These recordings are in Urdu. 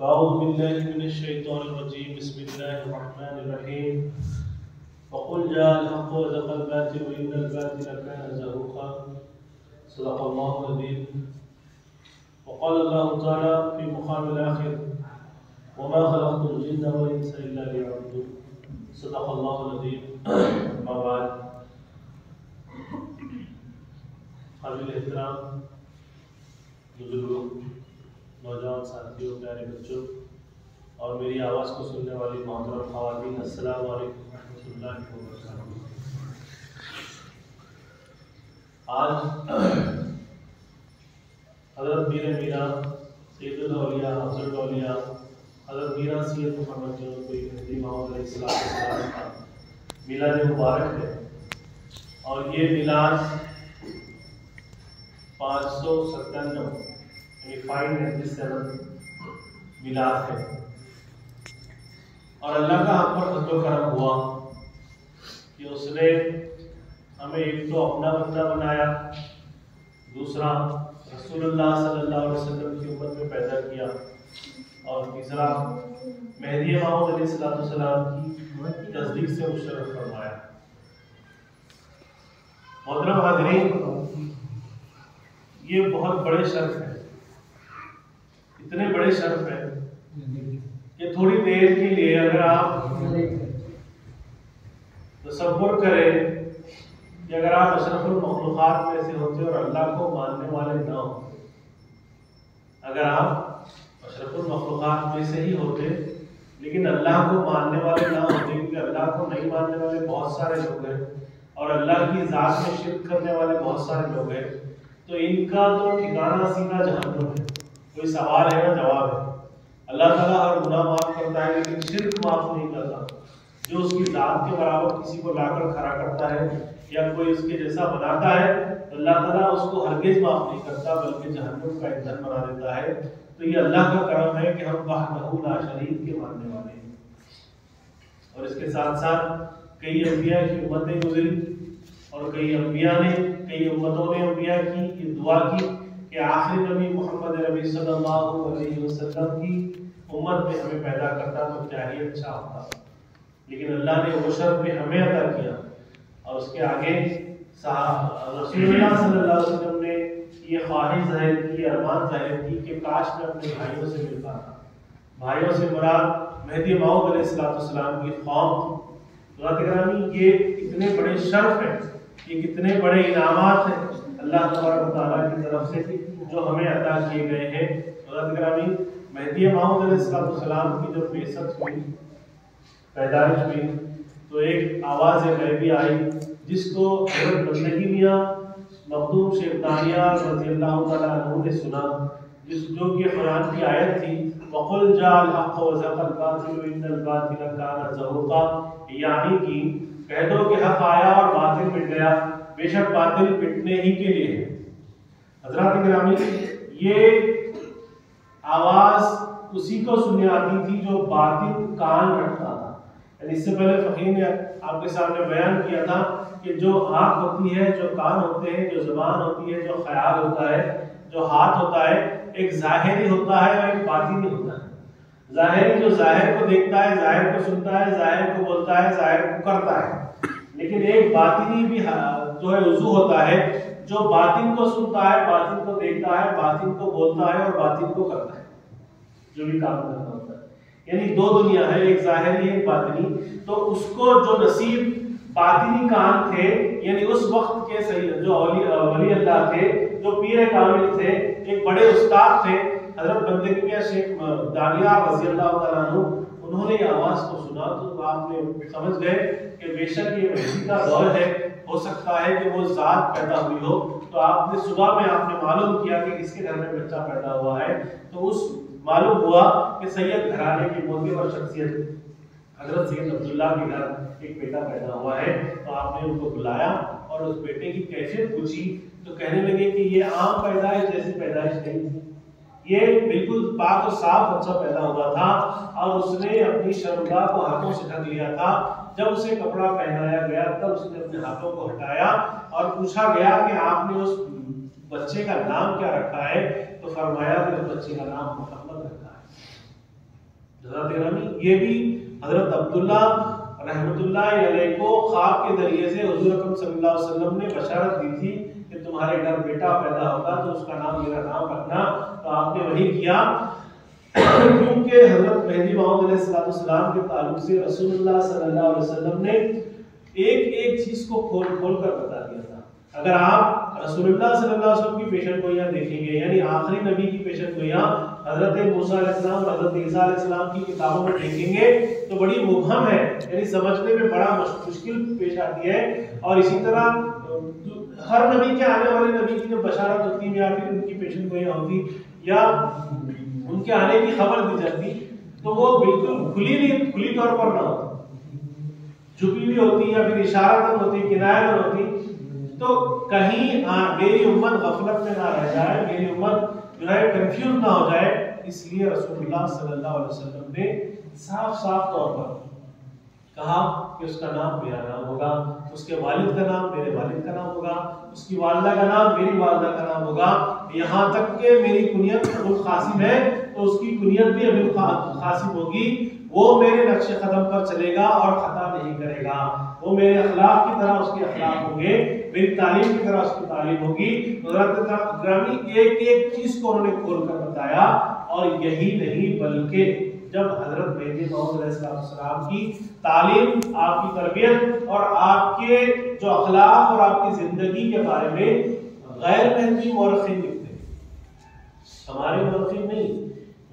أعوذ بالله من الشيطان الرجيم بسم الله الرحمن الرحيم وقل جاء الحق وزهق الباطل وإن الباطل كان زهوقا صدق الله العظيم وقال الله تعالى في مقام الآخر وما خلقت الجن والإنس إلا ليعبدون صدق الله العظيم أما بعد قابل احترام بزرگوں نوجوان ساتھیوں پیارے بچوں اور میری آواز کو سننے والی محترم خواتین السلام علیکم ورحمۃ اللہ وبرکاتہ۔ آج حضرت میر میرا سید الاولیاء افضل الاولیاء حضرت میرا سید محمد جنون کوئی مہدی موعود علیہ السلام کا میلاد مبارک ہے اور یہ میلاد 597 یعنی 597 میلاد ہے اور اللہ کا ہم پر فضل و کرم ہوا کہ اس نے ہمیں ایک تو اپنا بندہ بنایا، دوسرا رسول اللہ صلی اللہ علیہ وسلم کی امت میں پیدا کیا اور تیسرا مہدی موعود علیہ السلام کی تصدیق سے مشرف فرمایا۔ محترم حاضرین، یہ بہت بڑے شرف ہیں، اتنے بڑے شرف ہیں کہ تھوڑی دیر کے لیے اگر آپ تصور کریں کہ اگر آپ اشرف المخلوقات میں سے ہوتے اور اللہ کو ماننے والے نہ ہوتے، اگر آپ اشرف المخلوقات میں سے ہی ہوتے لیکن اللہ کو ماننے والے نہ ہوتے، کیونکہ اللہ کو نہیں ماننے والے بہت سارے لوگ ہیں اور اللہ کی ذات میں شرک کرنے والے بہت سارے لوگ ہیں، تو ان کا تو ٹھکانہ سیدھا جہنم ہے، کوئی سوال ہے نہ جواب ہے۔ اللہ تعالیٰ ہر گناہ معاف کرتا ہے لیکن شرک معاف نہیں کرتا۔ جو اس کی ذات کے برابر کسی کو لا کر کھڑا کرتا ہے یا کوئی اس کے جیسا بناتا ہے تو اللہ تعالیٰ اس کو ہرگز معاف نہیں کرتا بلکہ جہنم کا ایندھن بنا دیتا ہے۔ تو یہ اللہ کا کرم ہے کہ ہم وحدہ لا شریک کے ماننے والے ہیں۔ اور اس کے ساتھ ساتھ کئی انبیاء کی امتیں گزری اور کئی انبیاء نے کئی امتوں نے انبیاء کی یہ دعا کی کہ آخری نبی محمد ربی صلی اللہ علیہ وسلم کی امت میں ہمیں پیدا کرتا تو کیا ہی اچھا ہوتا، لیکن اللہ نے وہ شرف میں ہمیں عطا کیا۔ اور اس کے آگے رسول اللہ صلی اللہ علیہ وسلم نے یہ خواہش ظاہر کی، ارمان ظاہر کی کہ کاش میں اپنے بھائیوں سے مل پاتا۔ بھائیوں سے مراد مہدی موعود علیہ السلام کی قوم۔ حضرات گرامی، یہ اتنے بڑے شرف ہیں، یہ کتنے بڑے انعامات ہیں اللہ تبارک و تعالیٰ کی طرف سے جو ہمیں عطا کیے گئے ہیں۔ حضرات گرامی، مہدی موعود علیہ السلام کی جب بعثت ہوئی، پیدائش ہوئی، تو ایک آواز غیبی آئی جس کو حضرت بندگی میاں مخدوم شیخ دانیہ رضی اللہ تعالیٰ عنہ نے سنا، جو کہ قرآن کی آیت تھی وَقُلْ جَاءَ الْحَقُّ وَزَهَقَ الْبَاطِلُ إِنَّ الْبَاطِلَ كَانَ زَهُوقًا، یعنی کہ کہہ دو کہ حق آیا اور باطل مٹ گیا، بے شک باطل مٹنے ہی کے لیے ہے۔ حضرات گرامی، یہ آواز اسی کو سننے آتی تھی جو باطل کان رکھتا تھا۔ یعنی اس سے پہلے فقیر نے آپ کے سامنے بیان کیا تھا کہ جو آنکھ ہوتی ہے، جو کان ہوتے ہیں، جو زبان ہوتی ہے، جو خیال ہوتا ہے، جو ہاتھ ہوتا ہے، ایک ظاہری ہوتا ہے اور ایک باطنی ہوتا ہے۔ ظاہری جو ظاہر کو دیکھتا ہے، ظاہر کو سنتا ہے، ظاہر کو بولتا ہے، ظاہر کو کرتا ہے، لیکن ایک باطنی بھی جو ہے عضو ہوتا ہے جو باطن کو سنتا ہے، باطن کو دیکھتا ہے، باطن کو بولتا ہے اور باطن کو کرتا ہے، جو بھی کام کرنا ہوتا ہے۔ یعنی دو دنیا ہے، ایک ظاہری ایک باطنی۔ تو اس کو جو نصیب باطنی کان تھے، یعنی اس وقت کے سید جو ولی اللہ تھے، جو پیر کامل تھے، ایک بڑے استاد تھے حضرت بندگی میاں شیخ دانیہ رضی اللہ تعالیٰ عنہ، انہوں نے یہ آواز کو سنا تو آپ نے سمجھ گئے کہ بے شک یہ مہدی کا دور ہے، ہو سکتا ہے کہ وہ ذات پیدا ہوئی ہو۔ تو آپ نے صبح میں آپ نے معلوم کیا کہ کس کے گھر میں بچہ پیدا ہوا ہے، تو اس معلوم ہوا کہ سید گھرانے کی معتبر شخصیت حضرت سید عبداللہ کے گھر ایک بیٹا پیدا ہوا ہے۔ تو آپ نے ان کو بلایا اور اس بیٹے کی کیفیت پوچھی تو کہنے لگے کہ یہ عام پیدائش جیسی پیدائش نہیں تھی، یہ بالکل پاک و صاف بچہ پیدا ہوا تھا اور اس نے اپنی شرمگاہ کو ہاتھوں سے ڈھک لیا تھا۔ جب اسے کپڑا پہنایا گیا تب اس نے اپنے ہاتھوں کو ہٹایا اور پوچھا گیا کہ آپ نے اس بچے کا نام کیا رکھا ہے، تو فرمایا کہ اس بچے کا نام محمد رکھا ہے۔ یہ بھی حضرت عبداللہ رحمۃ اللہ علیہ کو خواب کے ذریعے سے حضور اکرم صلی اللہ علیہ وسلم نے بشارت دی تھی کہ تمہارے گھر بیٹا پیدا ہوگا تو اس کا نام میرا نام رکھنا. تو آپ نے وہی کیا، کیونکہ حضرت مہدی موعود علیہ السلام کے تعلق سے رسول اللہ صلی اللہ علیہ وسلم نے ایک ایک چیز کو کھول کھول کر بتا دیا تھا. اگر آپ رسول اللہ صلی اللہ علیہ وسلم کی پیشن گوئیاں دیکھیں گے، یعنی آخری نبی کی پیشن گوئیاں حضرت موسیٰ علیہ السلام اور حضرت عیسیٰ علیہ السلام کی کتابوں میں دیکھیں گے تو بڑی مبہم ہے، یعنی سمجھنے میں بڑا مشکل پیش آتی ہے. اور اسی طرح ہر نبی کے آنے والے نبی کی جب بشارت ہوتی ہے یا پھر ان کی پیشن گوئیاں ہوتی یا ان کے آنے کی خبر دی جاتی تو وہ بالکل کھلی طور پر نہ ہوتی، چھپی بھی ہوتی یا پھر اشارت ہوتی، کنایت ہوتی. تو کہیں میری امت غفلت میں نہ رہ جائے، میری امت جو ہے کنفیوز نہ ہو جائے، اس لیے رسول اللہ صلی اللہ علیہ وسلم نے صاف طور پر کہا کہ اس کا نام میرا نام ہوگا، اس کے والد کا نام میرے والد کا نام ہوگا، اس کی والدہ کا نام میری والدہ کا نام ہوگا، یہاں تک کہ میری کنیت ابو القاسم ہے تو اس کی کنیت بھی ابو القاسم ہوگی. وہ میرے نقش قدم پر چلے گا اور خطا نہیں کرے گا، وہ میرے اخلاق کی طرح اس کے اخلاق ہوں گے، میری تعلیم کی طرح اس کی تعلیم ہوگی. حضرت گرامی ایک ایک چیز کو انہوں نے کھول کر بتایا. اور یہی نہیں بلکہ جب حضرت مہدی موعود علیہ السلام کی تعلیم، آپ کی تربیت اور آپ کے جو اخلاق اور آپ کی زندگی کے بارے میں غیر مہدی مورخین لکھتے ہیں، ہمارے مورخین نہیں،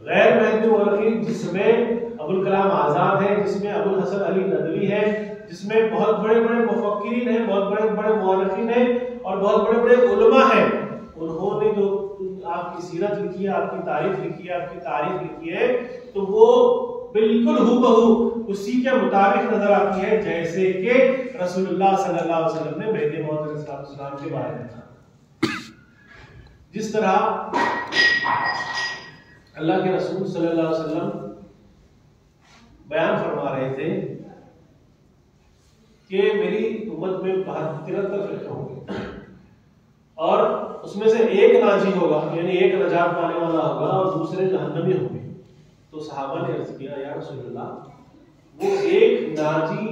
غیر مہدی مورخین، جس میں ابو الکلام آزاد ہے، جس میں ابو الحسن علی ندوی ہے، جس میں بہت بڑے بڑے مفکرین ہیں، بہت بڑے بڑے مورخین ہیں اور بہت بڑے بڑے علماء ہیں. انہوں نے جو آپ کی سیرت لکھی ہے، آپ کی تاریخ لکھی ہے، آپ کی تاریخ لکھی ہے، تو وہ بالکل ہو بہو اسی کے مطابق نظر آتی ہے جیسے کہ رسول اللہ صلی اللہ علیہ وسلم نے مہدی موعود علیہ السلام کے بارے میں کہا. جس طرح اللہ کے رسول صلی اللہ علیہ وسلم بیان فرما رہے تھے کہ میری امت میں 73 فرقے ہوں گے اور اس میں سے ایک ناجی ہوگا، یعنی ایک نجات پانے والا ہوگا اور دوسرے جہنمی ہوں گے. تو صحابہ نے عرض کیا یا رسول اللہ، وہ ایک ناجی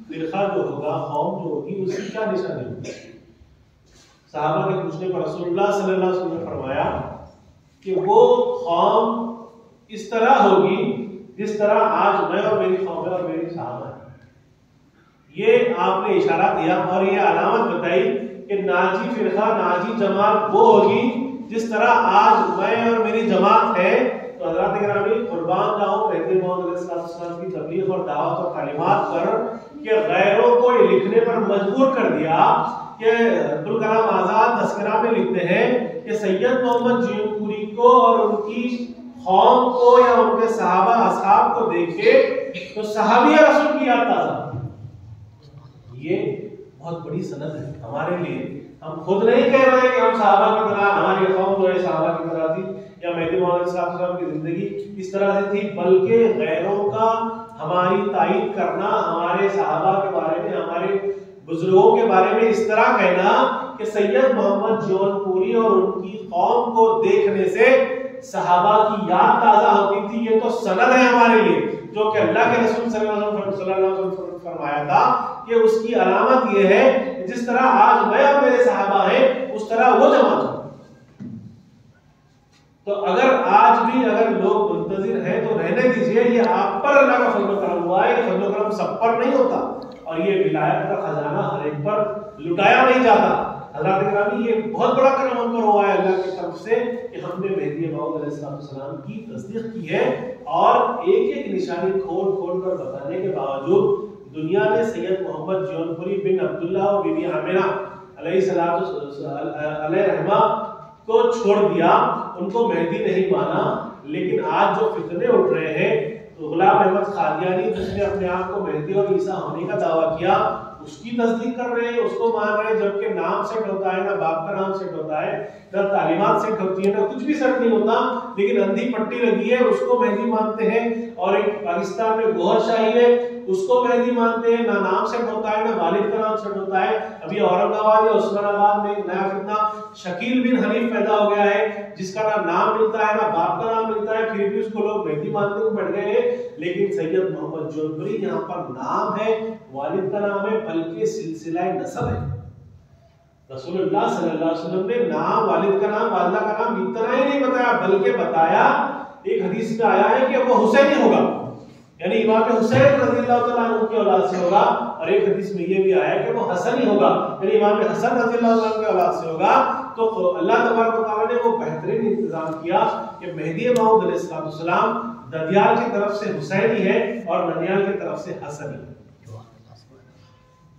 فرقہ جو ہوگا، قوم جو ہوگی، اس کی کیا نشانی ہوگی؟ صحابہ کے پوچھنے پر رسول اللہ صلی اللہ علیہ وسلم نے فرمایا کہ وہ قوم اس طرح ہوگی جس طرح آج میں اور میری قوم اور میری صحابہ ہیں. یہ آپ نے اشارہ دیا اور یہ علامت بتائی کہ ناجی فرقہ، ناجی جماعت وہ ہوگی جس طرح آج میں اور میری جماعت ہے. تو حضرات گرامی، قربان جاؤں مہدی موعود علیہ السلام کی تبلیغ اور دعوت اور تعلیمات پر کہ غیروں کو یہ لکھنے پر مجبور کر دیا کہ ابو الکلام آزاد تذکرہ میں لکھتے ہیں کہ سید محمد جیون پوری کو اور ان کی قوم کو یا ان کے صحابہ اصحاب کو دیکھے تو صحابی رسول کی یاد تازہ. یہ بہت بڑی سند ہے ہمارے لیے. ہم خود نہیں کہہ رہے کہ ہم صحابہ کی طرح، ہماری قوم جو ہے صحابہ کی طرح تھی یا مہدی موعود علیہ السلام کی زندگی اس طرح سے تھی، بلکہ غیروں کا ہماری تائید کرنا، ہمارے صحابہ کے بارے میں، ہمارے بزرگوں کے بارے میں اس طرح کہنا کہ سید محمد جون پوری اور ان کی قوم کو دیکھنے سے صحابہ کی یاد تازہ ہوتی تھی. یہ تو سند ہے ہمارے لیے جو کہ اللہ کے رسول صلی اللہ علیہ وسلم نے فرمایا تھا کہ اس کی علامت یہ ہے کہ جس طرح آج میں اور میرے صحابہ ہیں اس طرح وہ جماعت ہو. تو اگر آج بھی اگر لوگ منتظر ہیں تو رہنے دیجیے، یہ آپ پر اللہ کا فضل و کرم ہوا ہے. یہ فضل و کرم سب پر نہیں ہوتا اور یہ ولایت کا خزانہ ہر ایک پر لٹایا نہیں جاتا. حضرات گرامی، یہ بہت بڑا کرم ہم پر ہوا ہے اللہ کی طرف سے کہ ہم نے مہدی موعود علیہ السلام کی تصدیق کی ہے اور ایک ایک نشانی کھول کھول کر بتانے کے باوجود دنیا نے سید محمد جون پوری بن عبداللہ اور بی بی آمنہ علیہ رحمہ کو چھوڑ دیا، ان کو مہدی نہیں مانا. لیکن آج جو فتنے اٹھ رہے ہیں، غلام احمد قادیانی جس نے اپنے آپ کو مہدی اور عیسیٰ ہونے کا دعویٰ کیا، اس کی تصدیق کر رہے ہیں، اس کو مان رہے ہیں، جبکہ نام سیٹ ہوتا ہے، نہ باپ کا نام سیٹ ہوتا ہے، نہ تعلیمات سیٹ ہوتی ہے، نہ کچھ بھی سیٹ نہیں ہوتا، لیکن اندھی پٹی لگی ہے، اس کو مہدی مانتے ہیں۔ اور ایک پاکستان میں گوھر شاہی ہے، اس کو مہدی مانتے ہیں، نہ نام سیٹ ہوتا ہے، نہ والد کا نام سیٹ ہوتا ہے۔ ابھی اورنگ آباد یا عثمان آباد میں ایک نیا فتنہ شکیل بن حنیف پیدا ہو گیا ہے، جس کا نہ نام ملتا ہے نہ باپ کا نام ملتا ہے، پھر بھی اس کو لوگ مہدی مانتے ہوئے بڑھ گئے ہیں۔ لیکن سید محمد جونپری یہاں پر نام ہے، والد کا نام ہے، بلکہ سلسلہ نسب ہے۔ رسول اللہ صلی اللہ علیہ وسلم نے نام، والد کا نام، والدہ کا نام اتنا ہی نہیں بتایا، بلکہ بتایا، ایک حدیث میں آیا ہے کہ وہ حسینی ہوگا، یعنی امام حسین رضی اللہ تعالیٰ عنہ کی اولاد سے ہوگا، اور ایک حدیث میں یہ بھی آیا ہے کہ وہ حسنی ہوگا، یعنی امام حسن رضی اللہ عنہ کی اولاد سے ہوگا۔ تو اللہ تبارک و تعالیٰ نے وہ بہترین انتظام کیا کہ مہدی موعود علیہ السلام ددیال کی طرف سے حسینی ہے اور ننیال کی طرف سے حسنی ہے۔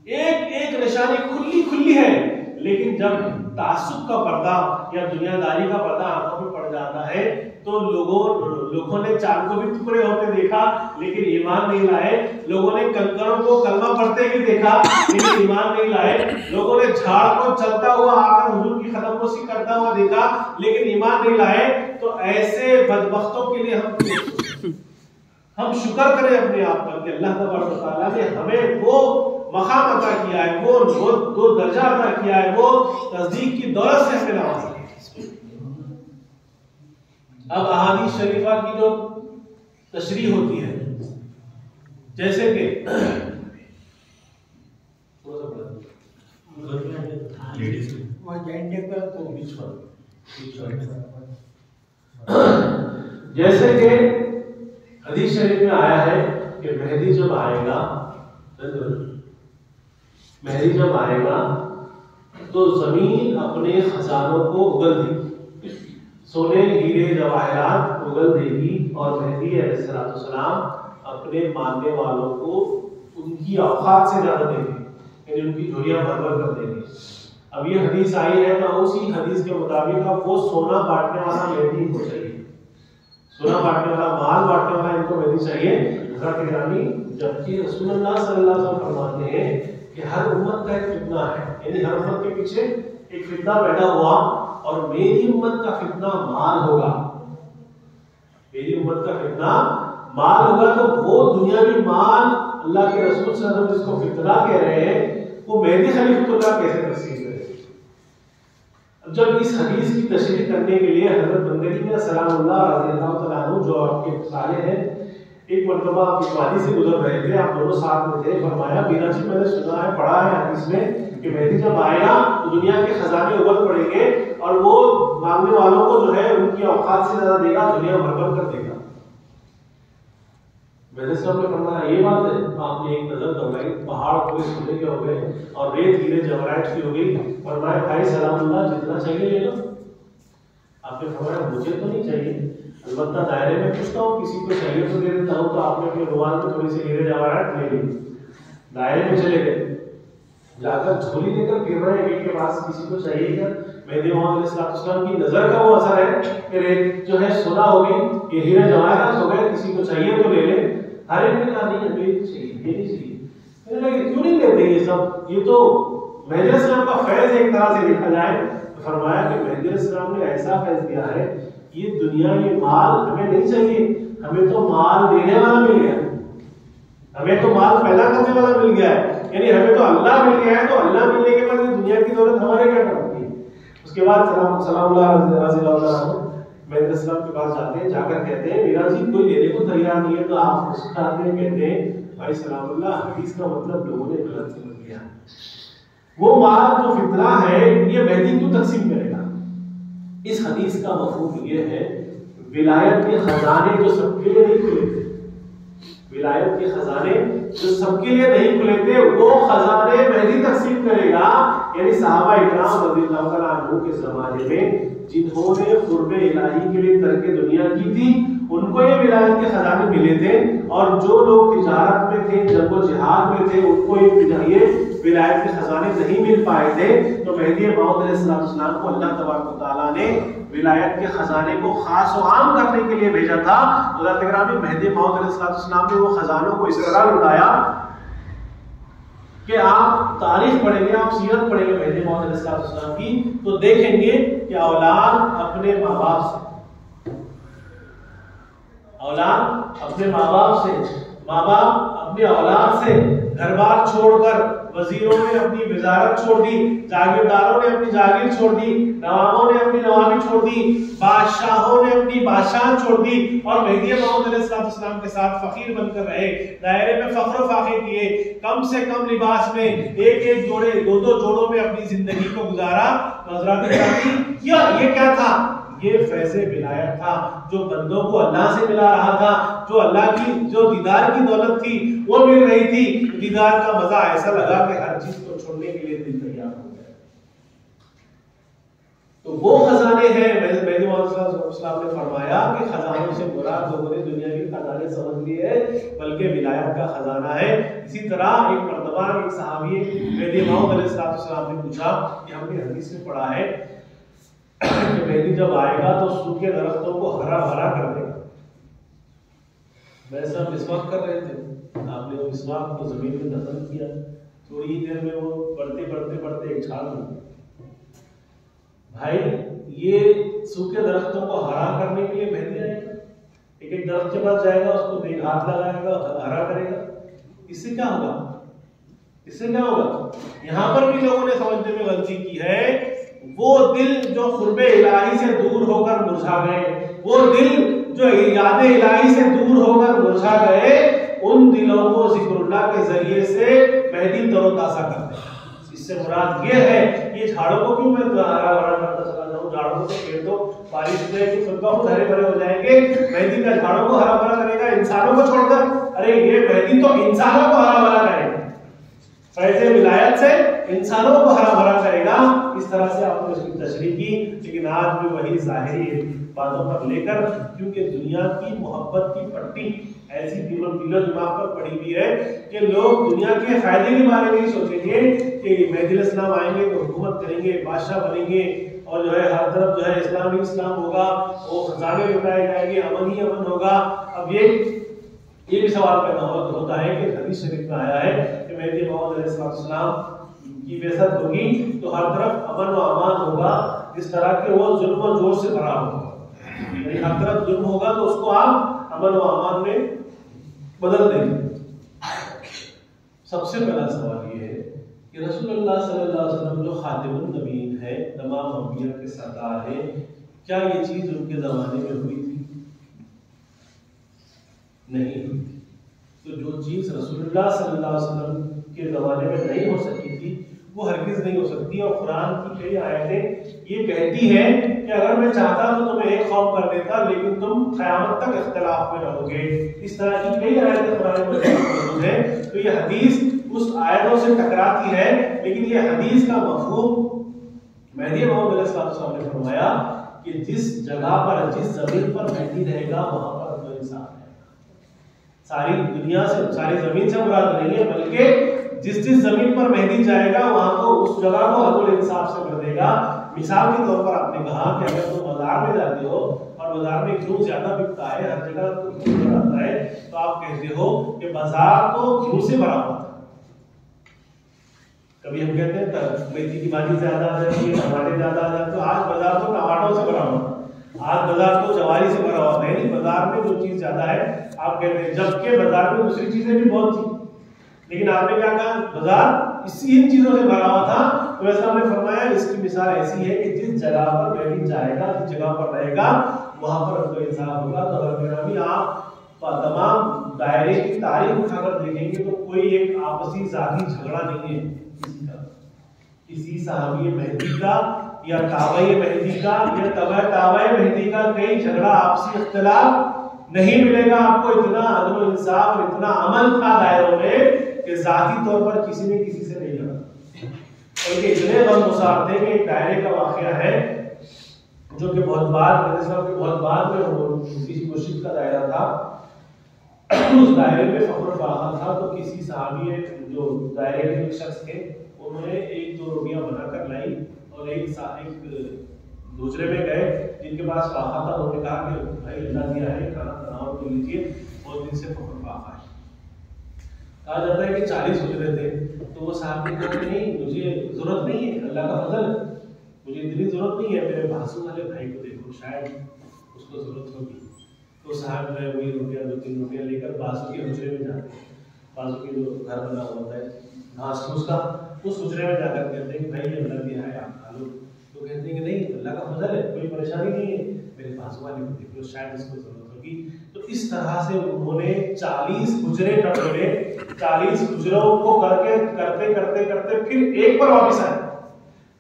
ایک ایک نشانی کھلی کھلی ہے، لیکن جب تعصب کا پردہ یا دنیا داری کا پردہ آنکھوں پہ پڑ جاتا ہے تو لوگوں نے چاند کو بھی ٹکڑے ہوتے دیکھا لیکن ایمان نہیں لائے، لوگوں نے کنکروں کو کلمہ پڑھتے بھی دیکھا لیکن ایمان نہیں لائے، لوگوں نے جھاڑ کو چلتا ہوا آ کر حضور کی قدم بوسی کرتا ہوا دیکھا لیکن ایمان نہیں لائے۔ تو ایسے بدبختوں کے لیے ہم شکر کریں اپنے آپ پر کہ اللہ تبارک و تعالیٰ نے ہمیں وہ مقام عطا کیا ہے، وہ درجہ عطا کیا ہے، وہ تصدیق کی دولت سے ہمیں نوازا ہے۔ اب احادیث شریفہ کی جو تشریح ہوتی ہے، جیسے کہ جیسے کہ حدیث شریف میں آیا ہے کہ مہدی جب آئے گا تو زمین اپنے خزانوں کو اگل دے گی، سونے ہیرے جواہرات اگل دے گی، اور مہدی علیہ السلام اپنے ماننے والوں کو ان کی اوقات سے زیادہ دیں گے، یعنی ان کی جھولیاں بھر بھر کر دیں گے۔ اب یہ حدیث آئی ہے تو اسی حدیث کے مطابق وہ سونا بانٹنے والا مہدی کو چاہیے، سونا بانٹنے والا، مال بانٹنے والا ان کو مہدی چاہیے۔ حضرت گرامی، جبکہ رسول اللہ صلی اللہ علیہ وسلم فرماتے ہیں کہ ہر امت کا ایک فتنہ ہے، یعنی ہر امت کے پیچھے ایک فتنہ پیدا ہوا، اور میری امت کا فتنہ مال ہوگا، میری امت کا فتنہ مال ہوگا۔ تو وہ دنیاوی مال اللہ کے رسول صلی اللہ علیہ وسلم جس کو فتنہ کہہ رہے ہیں، وہ مہدی خلیفۃ اللہ کیسے تفسیر کرے؟ جب اس حدیث کی تشریح کرنے کے لیے حضرت بندگی میں سلام اللہ رضی اللہ تعالیٰ عنہ جو آپ کے صالح ہیں، ایک مرتبہ آپ اس وادی سے گزر رہے تھے، آپ دونوں ساتھ میں تھے، فرمایا میرا جی میں نے سنا ہے، پڑھا ہے حدیث میں کہ مہدی جب آئے گا تو دنیا کے خزانے اگل پڑیں گے اور وہ مانگنے والوں کو جو ہے ان کی اوقات سے زیادہ دے گا، دنیا بھر بھر کر دے گا۔ میں نے صاحب نے فرمایا یہ بات ہے؟ آپ نے ایک نظر دوڑائی، پہاڑ پورے سونے کے ہو گئے اور ریت ہیرے جواہرات کی ہو گئی، فرمایا بھائی سلام اللہ جتنا چاہیے لے لو۔ آپ نے فرمایا مجھے تو نہیں چاہیے، البتہ دائرے میں پوچھتا ہوں، کسی کو چاہیے تو دے دیتا ہوں۔ تو آپ نے اپنے رومال میں تھوڑی سی ہیرے جواہرات لے لی، دائرے میں چلے گئے، جا کر جھولی لے کر پھر رہے ہیں کہ پاس کسی کو چاہیے کیا؟ مہدی موعود علیہ السلام کی نظر کا وہ اثر ہے کہ ریت جو ہے سونا ہو گئی، یہ ہیرے جواہرات ہو گئے، کسی کو چاہیے تو لے لے۔ ہر ایک نے کہا نہیں ہمیں یہ چاہیے، یہ نہیں چاہیے۔ میں نے کہا کیوں نہیں لیتے یہ سب؟ یہ تو مہدی علیہ السلام کا فیض ایک طرح سے دیکھا جائے۔ فرمایا کہ مہدی علیہ السلام نے ایسا فیض دیا ہے، یہ دنیا یہ مال ہمیں نہیں چاہیے، ہمیں تو مال دینے والا مل گیا، ہمیں تو مال پیدا کرنے والا مل گیا ہے، یعنی ہمیں تو اللہ مل گیا ہے، تو اللہ ملنے کے بعد دنیا کی دولت ہمارے کیا کرتی ہے؟ اس کے بعد سلام اللہ رضی اللہ عنہ مہدی علیہ السلام کے پاس جاتے ہیں، جا کر کہتے ہیں میرا جی کوئی لینے کو تیار نہیں ہے، تو آپ مسکراتے ہیں، کہتے ہیں بھائی سلام اللہ حدیث کا مطلب لوگوں نے غلط سمجھ لیا، وہ مال جو فتنہ ہے یہ مہدی کیوں تقسیم کرے گا؟ اس حدیث کا مفہوم یہ ہے ولایت کے خزانے جو سب کے لیے نہیں کھلے تھے، ولایت کے خزانے جو سب کے لیے نہیں کھلے تھے، وہ خزانے مہدی تقسیم کرے گا۔ یعنی صحابہ اکرام رضی اللہ تعالیٰ عنہ کے زمانے میں جنہوں نے قرب الہی کے لیے ترک دنیا کی تھی، ان کو یہ ولایت کے خزانے ملے تھے، اور جو لوگ تجارت میں تھے، جنگ و جہاد میں تھے، ان کو یہ ولایت کے خزانے نہیں مل پائے تھے۔ تو مہدی موعود علیہ السلام کو اللہ تبارک و تعالیٰ نے ولایت کے خزانے کو خاص و عام کرنے کے لیے بھیجا تھا۔ حضرت گرامی مہدی موعود علیہ السلام نے وہ خزانوں کو اس طرح لٹایا کہ آپ تاریخ پڑھیں گے، آپ سیرت پڑھیں گے مہدی موعود علیہ السلام کی، تو دیکھیں گے کہ اولاد اپنے ماں باپ سے، اولاد اپنے ماں باپ سے، ماں باپ اپنے اولاد سے، گھر بار چھوڑ کر وزیروں نے اپنی وزارت چھوڑ دی، جاگیرداروں نے اپنی جاگیر چھوڑ دی، نوابوں نے اپنی نوابی چھوڑ دی، بادشاہوں نے اپنی بادشاہ چھوڑ دی، اور مہدی موعود علیہ السلام کے ساتھ فقیر بن کر رہے، دائرے میں فخر و فاخر کیے، کم سے کم لباس میں ایک ایک جوڑے، دو دو جوڑوں میں اپنی زندگی کو گزارا، نظرات شادی کیا۔ یہ کیا تھا؟ یہ فیض ولایت تھا جو بندوں کو اللہ سے ملا رہا تھا، جو اللہ کی جو دیدار کی دولت تھی وہ مل رہی تھی۔ دیدار کا مزہ ایسا لگا کہ ہر چیز کو چھوڑنے کے لیے دل تیار ہو گیا۔ تو وہ خزانے ہیں، مہدی موعود صلی اللہ علیہ وسلم نے فرمایا کہ خزانوں سے مراد لوگوں نے دنیا کے خزانے سمجھ لیے بلکہ ولایت کا خزانہ ہے۔ اسی طرح ایک مرتبہ ایک صحابی مہدی موعود علیہ السلام نے پوچھا کہ ہم نے حدیث میں پڑھا ہے کہ مہدی جب آئے گا تو سوکھے درختوں کو ہرا بھرا کر دے گا۔ ویسا مسواک کر رہے تھے، آپ نے وہ مسواک کو زمین میں دفن کیا، تھوڑی ہی دیر میں وہ بڑھتے بڑھتے بڑھتے ایک جھاڑ ہو گیا۔ بھائی یہ سوکھے درختوں کو ہرا کرنے کے لیے مہدی آئے گا، ایک ایک درخت کے پاس جائے گا، اس کو دیکھ ہاتھ لگائے گا، ہرا کرے گا، اس سے کیا ہوگا؟ اس سے کیا ہوگا؟ یہاں پر بھی لوگوں نے سمجھنے میں غلطی کی ہے۔ وہ دل جو قرب الہی سے دور ہو کر مرجھا گئے، وہ دل جو یاد الہی سے دور ہو کر مرجھا گئے، ان دلوں کو ذکر اللہ کے ذریعے سے مہدی تر و تازہ کرتے ہیں۔ اس سے مراد یہ ہے، یہ جھاڑوں کو کیوں میں ہرا بھرا کرتا چلا جاؤں؟ جھاڑوں کو پھیر دو، بارش میں کہ خود بخود ہرے بھرے ہو جائیں گے۔ مہدی کا جھاڑوں کو ہرا بھرا کرے گا انسانوں کو چھوڑ کر؟ ارے یہ مہدی تو انسانوں کو ہرا بھرا کرے گا، فیض ولایت سے انسانوں کو ہرا بھرا کرے گا۔ اس طرح سے آپ نے اس کی تشریح کی، لیکن آج بھی وہی ظاہری باتوں پر لے کر، کیونکہ دنیا کی محبت کی پٹی ایسی دل و دماغ پر پڑی ہوئی ہے کہ لوگ دنیا کے فائدے کے بارے میں ہی سوچیں گے کہ مہدی علیہ السلام آئیں گے تو حکومت کریں گے، بادشاہ بنیں گے، اور جو ہے ہر طرف جو ہے اسلام ہی اسلام ہوگا، وہ خزانے لٹائے جائیں گے، امن ہی امن ہوگا۔ اب یہ بھی سوال پیدا ہوتا ہے کہ حدیث شریف میں آیا ہے کہ مہدی موعود علیہ السلام کی بعثت ہوگی تو ہر طرف امن و امان ہوگا، اس طرح کہ وہ ظلم و جور سے بھرا ہوگا، یعنی ہر طرف ظلم ہوگا تو اس کو آپ امن و امان میں بدل دیں گے۔ سب سے پہلا سوال یہ ہے کہ رسول اللہ صلی اللہ علیہ وسلم جو خاتم النبیین ہے، تمام انبیاء کے سردار ہیں، کیا یہ چیز ان کے زمانے میں ہوئی تھی؟ نہیں ہوئی تھی۔ تو جو چیز رسول اللہ صلی اللہ علیہ وسلم کے زمانے میں نہیں ہو سکی تھی وہ ہرگز نہیں ہو سکتی۔ اور قرآن کی کئی آیتیں یہ کہتی ہیں کہ اگر میں چاہتا تو تمہیں ایک قوم کر دیتا لیکن تم قیامت تک اختلاف میں رہو گے۔ اس طرح کی کئی آیتیں قرآن میں موجود ہیں۔ تو یہ حدیث اس آیتوں سے ٹکراتی ہے، لیکن یہ حدیث کا مفہوم مہدی موعود علیہ السلام نے فرمایا کہ جس جگہ پر، جس زمین پر مہدی رہے گا وہاں پر جو انسان ہے، ساری دنیا سے، ساری زمین سے مراد نہیں ہے، بلکہ جس زمین پر مہدی جائے گا وہاں کو، اس جگہ کو عدل انصاف سے کر دے گا۔ مثال کے طور پر آپ نے کہا کہ اگر تم بازار میں جاتے ہو اور بازار میں گھیو زیادہ بکتا ہے، ہر جگہ گھیو آتا ہے، تو آپ کہتے ہو کہ بازار تو گھیو سے بھرا ہوا تھا۔ کبھی ہم کہتے ہیں میتھی کی بھاجی زیادہ آ جاتی ہے، ٹماٹر زیادہ آ جاتے ہیں، آج بازار تو ٹماٹروں سے بھرا ہوا، آج بازار تو جواری سے بھرا ہوا ہے، نہیں، بازار میں جو چیز زیادہ ہے آپ کہتے ہیں، جبکہ بازار میں دوسری چیزیں بھی بہت تھی، لیکن آپ نے کیا کہا؟ بازار ان چیزوں سے بھرا ہوا تھا۔ تو ایسا ہم نے فرمایا اس کی مثال ایسی ہے کہ جس جگہ پر مہدی جائے گا، جس جگہ پر رہے گا وہاں پر عدل و انصاف ہوگا۔ تو اگر آپ تمام دائرے کی تاریخ اٹھا کر دیکھیں گے تو کوئی ایک آپسی ذاتی جھگڑا نہیں ہے کسی کا، کسی صحابی مہدی کا یا تابعی مہدی کا یا تابعی مہدی کا کئی جھگڑا، آپسی اختلاف نہیں ملے گا آپ کو۔ اتنا عدل و انصاف اور اتنا عمل تھا دائروں میں کہ ذاتی طور پر کسی نے کسی سے نہیں لڑا، بلکہ اتنے غم گسار تھے کہ ایک دائرے کا واقعہ ہے جو کہ بہت بعد میں کسی مسجد کا دائرہ تھا، اس دائرے میں فخر فاخر تھا، تو کسی صحابی جو دائرے کے ایک شخص تھے انہوں نے ایک دو روٹیاں بنا کر لائی اور ایک دوسرے میں گئے جن کے پاس فاقہ تھا، انہوں نے کہا کہ بھائی اللہ دیا ہے، کھانا تناول کر لیجیے، بہت دن سے فخر فاقہ ہے۔ کہا جاتا ہے کہ 40 حجرے تھے، تو وہ صاحب نے کہا کہ نہیں مجھے ضرورت نہیں ہے، اللہ کا فضل ہے، مجھے اتنی ضرورت نہیں ہے، میرے بازو والے بھائی کو دیکھو شاید اس کو ضرورت ہوگی۔ تو صاحب جو ہے وہی روٹیاں 2-3 روٹیاں لے کر بازو کے حجرے میں جاتے ہیں، بازو کے جو گھر بنا ہوا ہوتا ہے گھاس پھوس کا، اس حجرے میں جا کر کہتے ہیں کہ بھائی اللہ دیا ہے آپ کھا لو، تو کہتے ہیں کہ نہیں اللہ کا فضل ہے، کوئی پریشانی نہیں ہے، میرے بازو والے کو دیکھو شاید اس کو ضرورت ہوگی۔ تو اس طرح سے انہوں نے 40 حجرے ٹٹولے، 40 حجروں کو کرتے کرتے کرتے پھر ایک پر واپس آئے،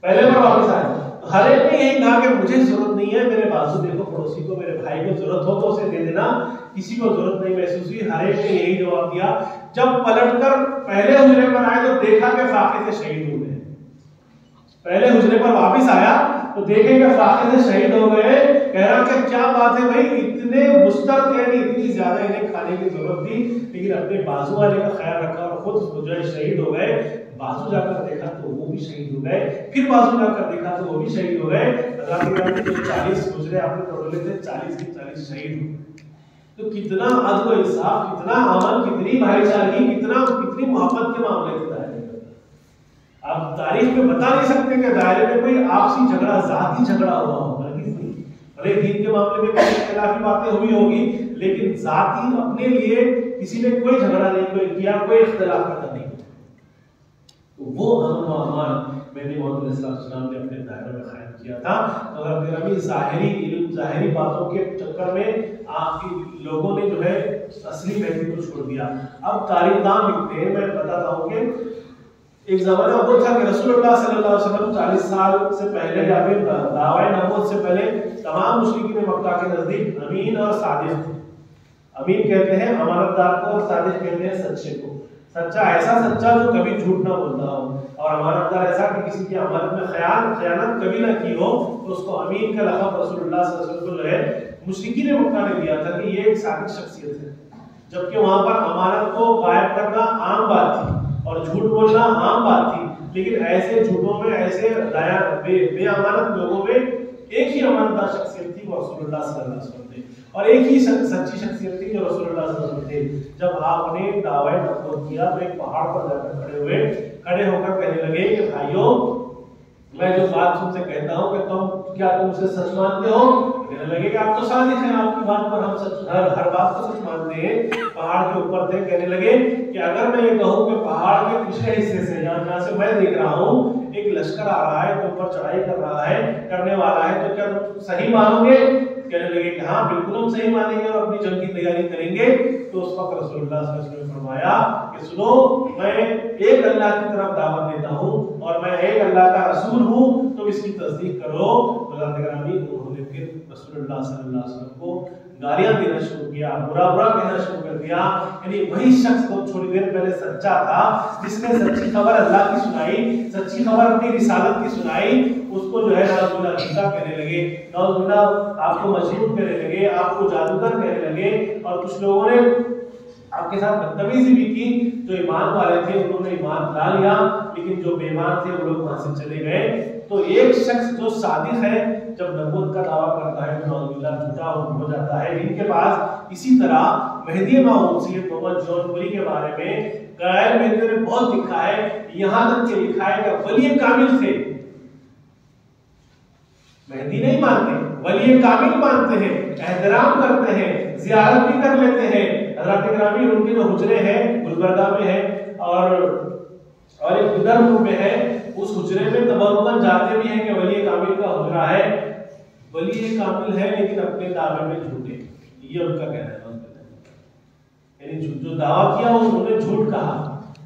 پہلے پر واپس آئے، ہر ایک نے یہی کہا کہ مجھے ضرورت نہیں ہے، میرے بازو دیکھو پڑوسی کو، میرے بھائی کو ضرورت ہو تو اسے دے دینا، کسی کو ضرورت نہیں محسوس ہوئی، ہر ایک نے یہی جواب دیا۔ جب پلٹ کر پہلے حجرے پر آئے تو دیکھا کہ فاقے سے شہید ہو گئے، پہلے حجرے پر واپس آیا تو دیکھیں کہ فاقے سے شہید ہو گئے، کہہ رہا کہ کیا بات ہے بھائی، اتنے مستر تھے، اتنی زیادہ انہیں کھانے کی ضرورت تھی، لیکن اپنے بازو والے کا خیال رکھا اور خود جو ہے شہید ہو گئے۔ بازو جا کر دیکھا تو وہ بھی شہید ہو گئے، پھر بازو جا کر دیکھا تو وہ بھی شہید ہو گئے۔ حضرات گرامی جو 40 حجرے آپ نے ٹٹولے تھے، 40 کے 40 شہید ہوئے۔ تو کتنا عدل و انصاف، کتنا امن، کتنی بھائی چارگی، کتنی محبت کے معاملے کے دائرے میں آپ تاریخ میں بتا نہیں سکتے کہ دائرے میں کوئی آپسی جھگڑا، ذاتی جھگڑا ہوا ہو، ہرگز نہیں۔ بھلے دین کے معاملے میں کوئی اختلافی باتیں ہوئی ہوگی، لیکن ذاتی اپنے لیے کسی نے کوئی جھگڑا نہیں کیا، کوئی اختلاف پیدا نہیں۔ وہ امن و امان نبی محمد علیہ السلام نے اپنے دائرے میں قائم کیا تھا۔ تو اگر ابھی ظاہری علم، ظاہری باتوں کے چکر میں آپ کی لوگوں نے جو ہے اصلی مہدی کو چھوڑ دیا۔ اب تاریخ دان لکھتے ہیں، میں بتاتا ہوں کہ ایک زمانہ وہ تھا کہ رسول اللہ صلی اللہ علیہ وسلم 40 سال سے پہلے یا پھر دعوی نبوت سے پہلے تمام مشرکین مکہ کے نزدیک امین اور صادق تھے۔ امین کہتے ہیں امانت دار کو، اور صادق کہتے ہیں سچے کو۔ سچا ایسا سچا جو کبھی جھوٹ نہ بولتا ہو، اور امانت دار ایسا کہ کسی کی امانت میں خیانت کبھی نہ کی ہو، تو اس کو امین کا لقب رسول اللہ صلی اللہ علیہ وسلم کو جو ہے مشرکین مکہ نے دیا تھا کہ یہ ایک صادق شخصیت ہے، جبکہ وہاں پر امانت کو غائب کرنا عام بات تھی اور جھوٹ بولنا عام بات تھی، لیکن ایسے جھوٹوں میں، ایسے بے امانت لوگوں میں ایک ہی امانت دار شخصیت تھی، وہ رسول اللہ صلی اللہ علیہ وسلم تھے، اور ایک ہی سچی شخصیت تھی جو رسول اللہ صلی اللہ علیہ وسلم تھے۔ جب آپ نے دعوی نبوت کیا تو ایک پہاڑ پر جا کر کھڑے ہو کر کہنے لگے کہ بھائیوں، میں جو بات تم سے کہتا ہوں کہ کیا تم اسے سچ مانتے ہو؟ کہنے لگے کہ آپ تو صادق ہیں، آپ کی بات پر ہم ہر بات کو سچ مانتے ہیں۔ پہاڑ کے اوپر تھے، کہنے لگے کہ اگر میں یہ کہوں کہ پہاڑ کے پچھلے حصے سے جہاں سے میں دیکھ رہا ہوں ایک لشکر آ رہا ہے، تو اوپر چڑھائی کرنے والا ہے، تو کیا تم صحیح مانو گے؟ کہنے لگے کہ ہاں بالکل ہم صحیح مانیں گے اور اپنی جنگ کی تیاری کریں گے۔ تو اس وقت رسول اللہ صلی اللہ علیہ وسلم نے فرمایا کہ سنو، میں ایک اللہ کی طرف دعوت دیتا ہوں اور میں ایک اللہ کا رسول ہوں، تم اس کی تصدیق کرو۔ انہوں نے پھر رسول اللہ صلی اللہ علیہ وسلم کو گالیاں دینا شروع کیا، برا کہنا شروع کر دیا۔ یعنی وہی شخص جو تھوڑی دیر پہلے سچا تھا، جس نے سچی خبر اللہ کی سنائی، سچی خبر اپنی رسالت کی سنائی، اس کو جو ہے نعوذ باللہ جھوٹا کہنے لگے، نعوذ باللہ آپ کو مجنون کہنے لگے، آپ کو جادوگر کہنے لگے، اور کچھ لوگوں نے آپ کے ساتھ بدتمیزی بھی کی۔ جو ایمان والے تھے انہوں نے ایمان لا لیا، لیکن جو بے ایمان تھے وہ لوگ وہاں سے چلے گئے۔ تو ایک شخص جو صادق ہے جب نبوت کا دعویٰ کرتا ہے تو نعوذ باللہ جھوٹا ہو جاتا ہے۔ ان کے پاس اسی طرح مہدی موعود سید محمد جون پوری کے بارے میں غیر مہدی نے بہت لکھا ہے، یہاں تک کہ لکھا ہے کہ ولی کامل تھے، مہدی نہیں مانتے، ولی کامل مانتے ہیں، احترام کرتے ہیں، زیارت بھی کر لیتے ہیں۔ حضرات گرامی ان کے جو حجرے ہیں گلبرگہ میں ہے اور ایک ادھر میں ہے، اس حجرے میں تبرکاً جاتے بھی ہیں کہ ولی کامل کا حجرہ ہے، ولی کامل ہے لیکن اپنے دعوے میں جھوٹے، یہ ان کا کہنا ہے، یعنی جو دعویٰ کیا انہوں نے جھوٹ کہا۔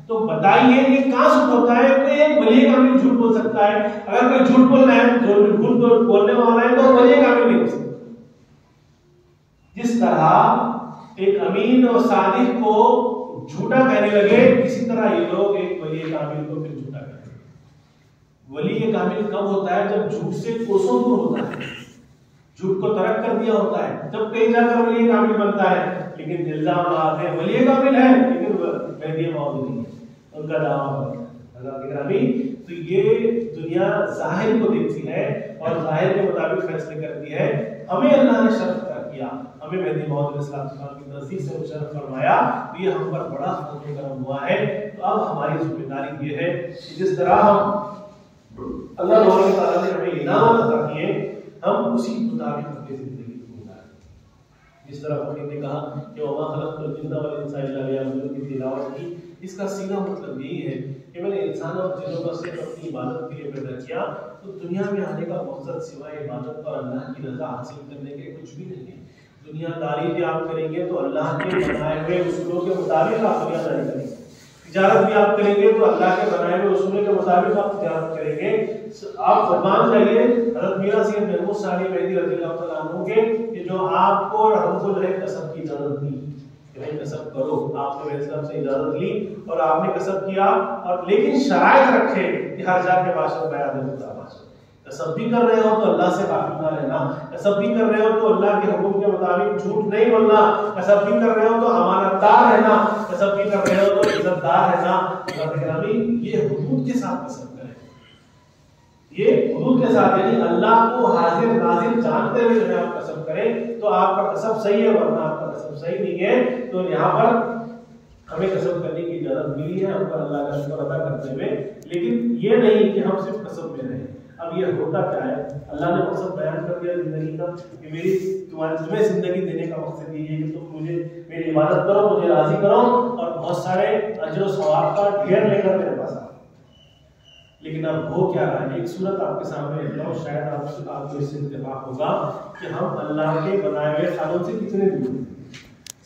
تو بتائیے یہ کہاں سے ہوتا ہے؟ کوئی ایک ولی کامل جھوٹ بول سکتا ہے؟ اگر کوئی جھوٹ بولنا ہے، جھوٹ بولنے والا ہے تو ولی کامل نہیں ہو سکتا۔ جس طرح ایک امین اور صادق کو جھوٹا کہنے لگے، اسی طرح یہ لوگ ایک ولی کامل کو پھر جھوٹا کہتے ہیں۔ ولی کامل کب ہوتا ہے؟ جب جھوٹ سے کوسوں دور ہوتا ہے، جھوٹ کو ترک کر دیا ہوتا ہے، جب کہیں جا کر ولی کامل بنتا ہے۔ لیکن الزام آتے ہیں ولی کامل ہے لیکن مہدی موعود نہیں ہے، ان کا دعویٰ ہے۔ حضرات گرامی، تو یہ دنیا ظاہر کو دیکھتی ہے اور ظاہر کے مطابق فیصلے کرتی ہے۔ ہمیں اللہ نے شرف کیا، ہمیں ہمیں مہدی موعود علیہ السلام کی تصدیق سے مشرف فرمایا، تو یہ ہم پر بڑا فضل و کرم ہوا ہے۔ تو اب ہماری ذمہ داری یہ ہے کہ جس طرح ہم اللہ تعالیٰ نے ہمیں انعامات عطا کیے، ہم اسی مطابق اپنی زندگی کو گزاریں۔ جس طرح فقیر نے کہا کہ وما خلقت الجن والانس الا لیعبدون کی تلاوت کی، اس کا سیدھا مطلب یہی ہے کہ میں نے انسان اور جنوں کو صرف اپنی عبادت کے لیے پیدا کیا، تو دنیا میں آنے کا مقصد سوائے عبادت اور اللہ کی رضا حاصل کرنے کے کچھ بھی نہیں ہے۔ دنیا داری بھی آپ کریں گے تو اللہ کے بنائے ہوئے اصولوں کے مطابق آپ دنیا داری کریں گے، تجارت بھی آپ کریں گے تو اللہ کے بنائے ہوئے اصولوں کے مطابق آپ تجارت کریں گے۔ آپ فرمان چاہیے حضرت میاں سید محمود ثانی مہدی رضی اللہ تعالیٰ عنہ کے کہ جو آپ کو اور ہم کو جو ہے کسب کی اجازت دی کہ بھائی کسب کرو، آپ نے میرے صاحب سے اجازت لی اور آپ نے کسب کیا، اور لیکن شرائط رکھے کہ ہر جا کے باشد بیان خدا باشد، کسب بھی کر رہے ہو تو اللہ سے غافل نہ رہنا، کسب بھی کر رہے ہو تو اللہ کے حکم کے مطابق جھوٹ نہیں بولنا، کسب بھی کر رہے ہو تو امانت دار رہنا، کسب بھی کر رہے ہو تو عزت دار رہنا۔ گرامی یہ حدود کے ساتھ کسب کریں، یہ حدود کے ساتھ، یعنی اللہ کو حاضر ناظر جانتے ہوئے جو آپ کسب کریں تو آپ کا کسب صحیح ہے، ورنہ آپ کا کسب صحیح نہیں ہے۔ تو یہاں پر ہمیں کسب کرنے کی اجازت ملی ہے، ہم پر اللہ کا شکر ادا کرتے ہوئے، لیکن یہ نہیں کہ ہم صرف کسب میں رہیں۔ اب یہ ہوتا کیا ہے، اللہ نے مقصد بیان کر دیا زندگی کا کہ میری تمہیں زندگی دینے کا مقصد یہ ہے کہ تم مجھے میری عبادت کرو، مجھے راضی کرو اور بہت سارے اجر و ثواب کا ڈھیر لے کر میرے پاس آؤ۔ لیکن اب ہو کیا رہا ہے، ایک صورت آپ کے سامنے رکھتا ہوں، شاید آپ کو اس سے اتفاق ہوگا کہ ہم اللہ کے بنائے ہوئے خانوں سے کتنے دور ہیں۔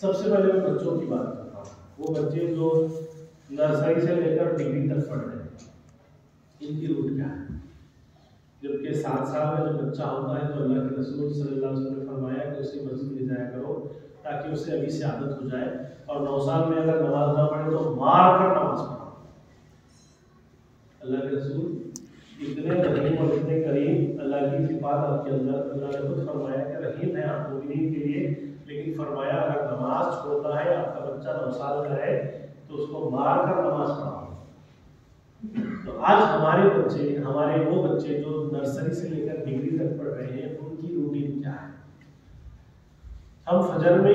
سب سے پہلے میں بچوں کی بات کرتا ہوں، وہ بچے جو نرسری سے لے کر ڈگری تک پڑھ رہے ہیں، ان کی روٹ کیا ہے؟ جبکہ 7 سال کا جب بچہ ہوتا ہے تو اللہ کے رسول صلی اللہ علیہ وسلم نے فرمایا کہ اسے مسجد لے جایا کرو تاکہ اسے ابھی سے عادت ہو جائے، اور 9 سال میں اگر نماز نہ پڑھے تو مار کر نماز پڑھو۔ اللہ کے رسول اتنے رحیم اور اتنے کریم، اللہ کی صفات آپ کے اندر، اللہ نے خود فرمایا کہ رحیم ہے آپ مومنین کے لیے، لیکن فرمایا اگر نماز چھوڑتا ہے آپ کا بچہ 9 سال کا ہے تو اس کو مار کر نماز پڑھاؤ۔ تو آج ہمارے بچے، ہمارے وہ بچے جو نرسری سے لے کر ڈگری تک پڑھ رہے ہیں، ان کی روٹین کیا ہے؟ ہم فجر میں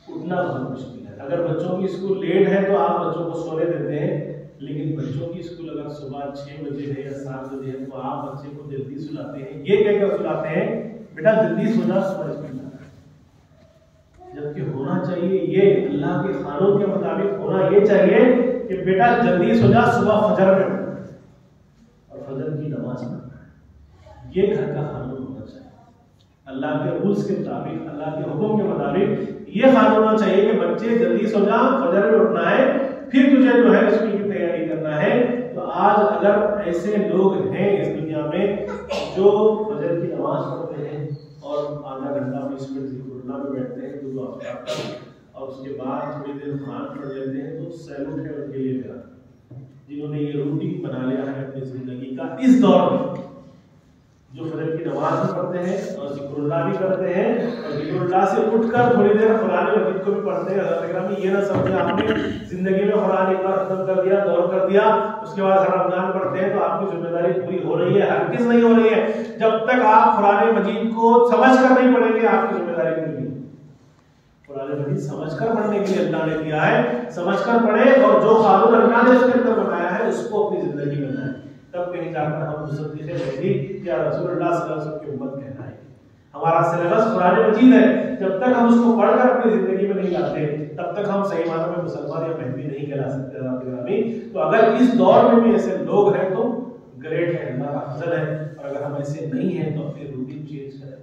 اٹھنا بہت مشکل ہے۔ اگر بچوں کی اسکول لیٹ ہے تو آپ بچوں کو سونے دیتے ہیں، لیکن بچوں کی اسکول اگر صبح 6 بجے ہے یا 7 بجے ہے تو آپ بچے کو جلدی سلاتے ہیں، یہ کہہ کر سلاتے ہیں بیٹا جلدی سو جا، صبح اسکول جانا ہے۔ جبکہ ہونا چاہیے یہ اللہ کے قانون کے مطابق ہونا یہ چاہیے کہ بیٹا جلدی سو جا، صبح فجر میں اٹھنا ہے اور فجر کی نماز پڑھنا ہے۔ یہ گھر کا قانون ہونا چاہیے، اللہ کے رولز کے مطابق، اللہ کے حکم کے مطابق یہ قانون ہونا چاہیے کہ بچے جلدی سو جا، فجر میں اٹھنا ہے، پھر تجھے جو ہے اسکول کی تیاری کرنا ہے۔ تو آج اگر ایسے لوگ ہیں اس دنیا میں جو فجر کی نماز پڑھتے ہیں اور آدھا گھنٹہ 20 منٹ ذکر اللہ میں بیٹھتے ہیں تو اور اس کے بعد تھوڑی دیر قرآن پڑھ لیتے ہیں، تو سیلوٹ ہے ان کے لیے میرا، جنہوں نے یہ روٹین بنا لیا ہے اپنی زندگی کا اس دور میں، جو فجر کی نماز بھی پڑھتے ہیں اور ذکر اللہ بھی کرتے ہیں، اور ذکر اللہ سے اٹھ کر تھوڑی دیر قرآن مجید کو بھی پڑھتے ہیں۔ حضرت اکرم یہ نہ سمجھے آپ نے زندگی میں قرآن ایک بار ختم کر دیا، دور کر دیا، اس کے بعد ہر رمضان پڑھتے ہیں تو آپ کی ذمہ داری پوری ہو رہی ہے؟ ہرگز نہیں ہو رہی ہے۔ جب تک آپ قرآن مجید کو سمجھ کر نہیں پڑھیں گے آپ کی ذمہ داری پوری نہیں۔ قرآن مجید سمجھ کر پڑھنے کے لیے اللہ نے دیا ہے، سمجھ کر پڑھے اور جو قانون اللہ نے اس کے اندر بنایا ہے اس کو اپنی زندگی میں لائیں، تب کہیں جا کر ہم مصدق مہدی یا رسول اللہ صلی اللہ علیہ وسلم کی امت کہلائیں گے۔ ہمارا سلیبس قرآن مجید ہے، جب تک ہم اس کو پڑھ کر اپنی زندگی میں نہیں لاتے تب تک ہم صحیح معنوں میں مسلمان یا مہدی نہیں کہلا سکتے۔ تو اگر اس دور میں بھی ایسے لوگ ہیں تو گریٹ ہے، اللہ کا فضل ہے، اور اگر ہم ایسے نہیں ہیں تو اپنی روٹین چینج کریں۔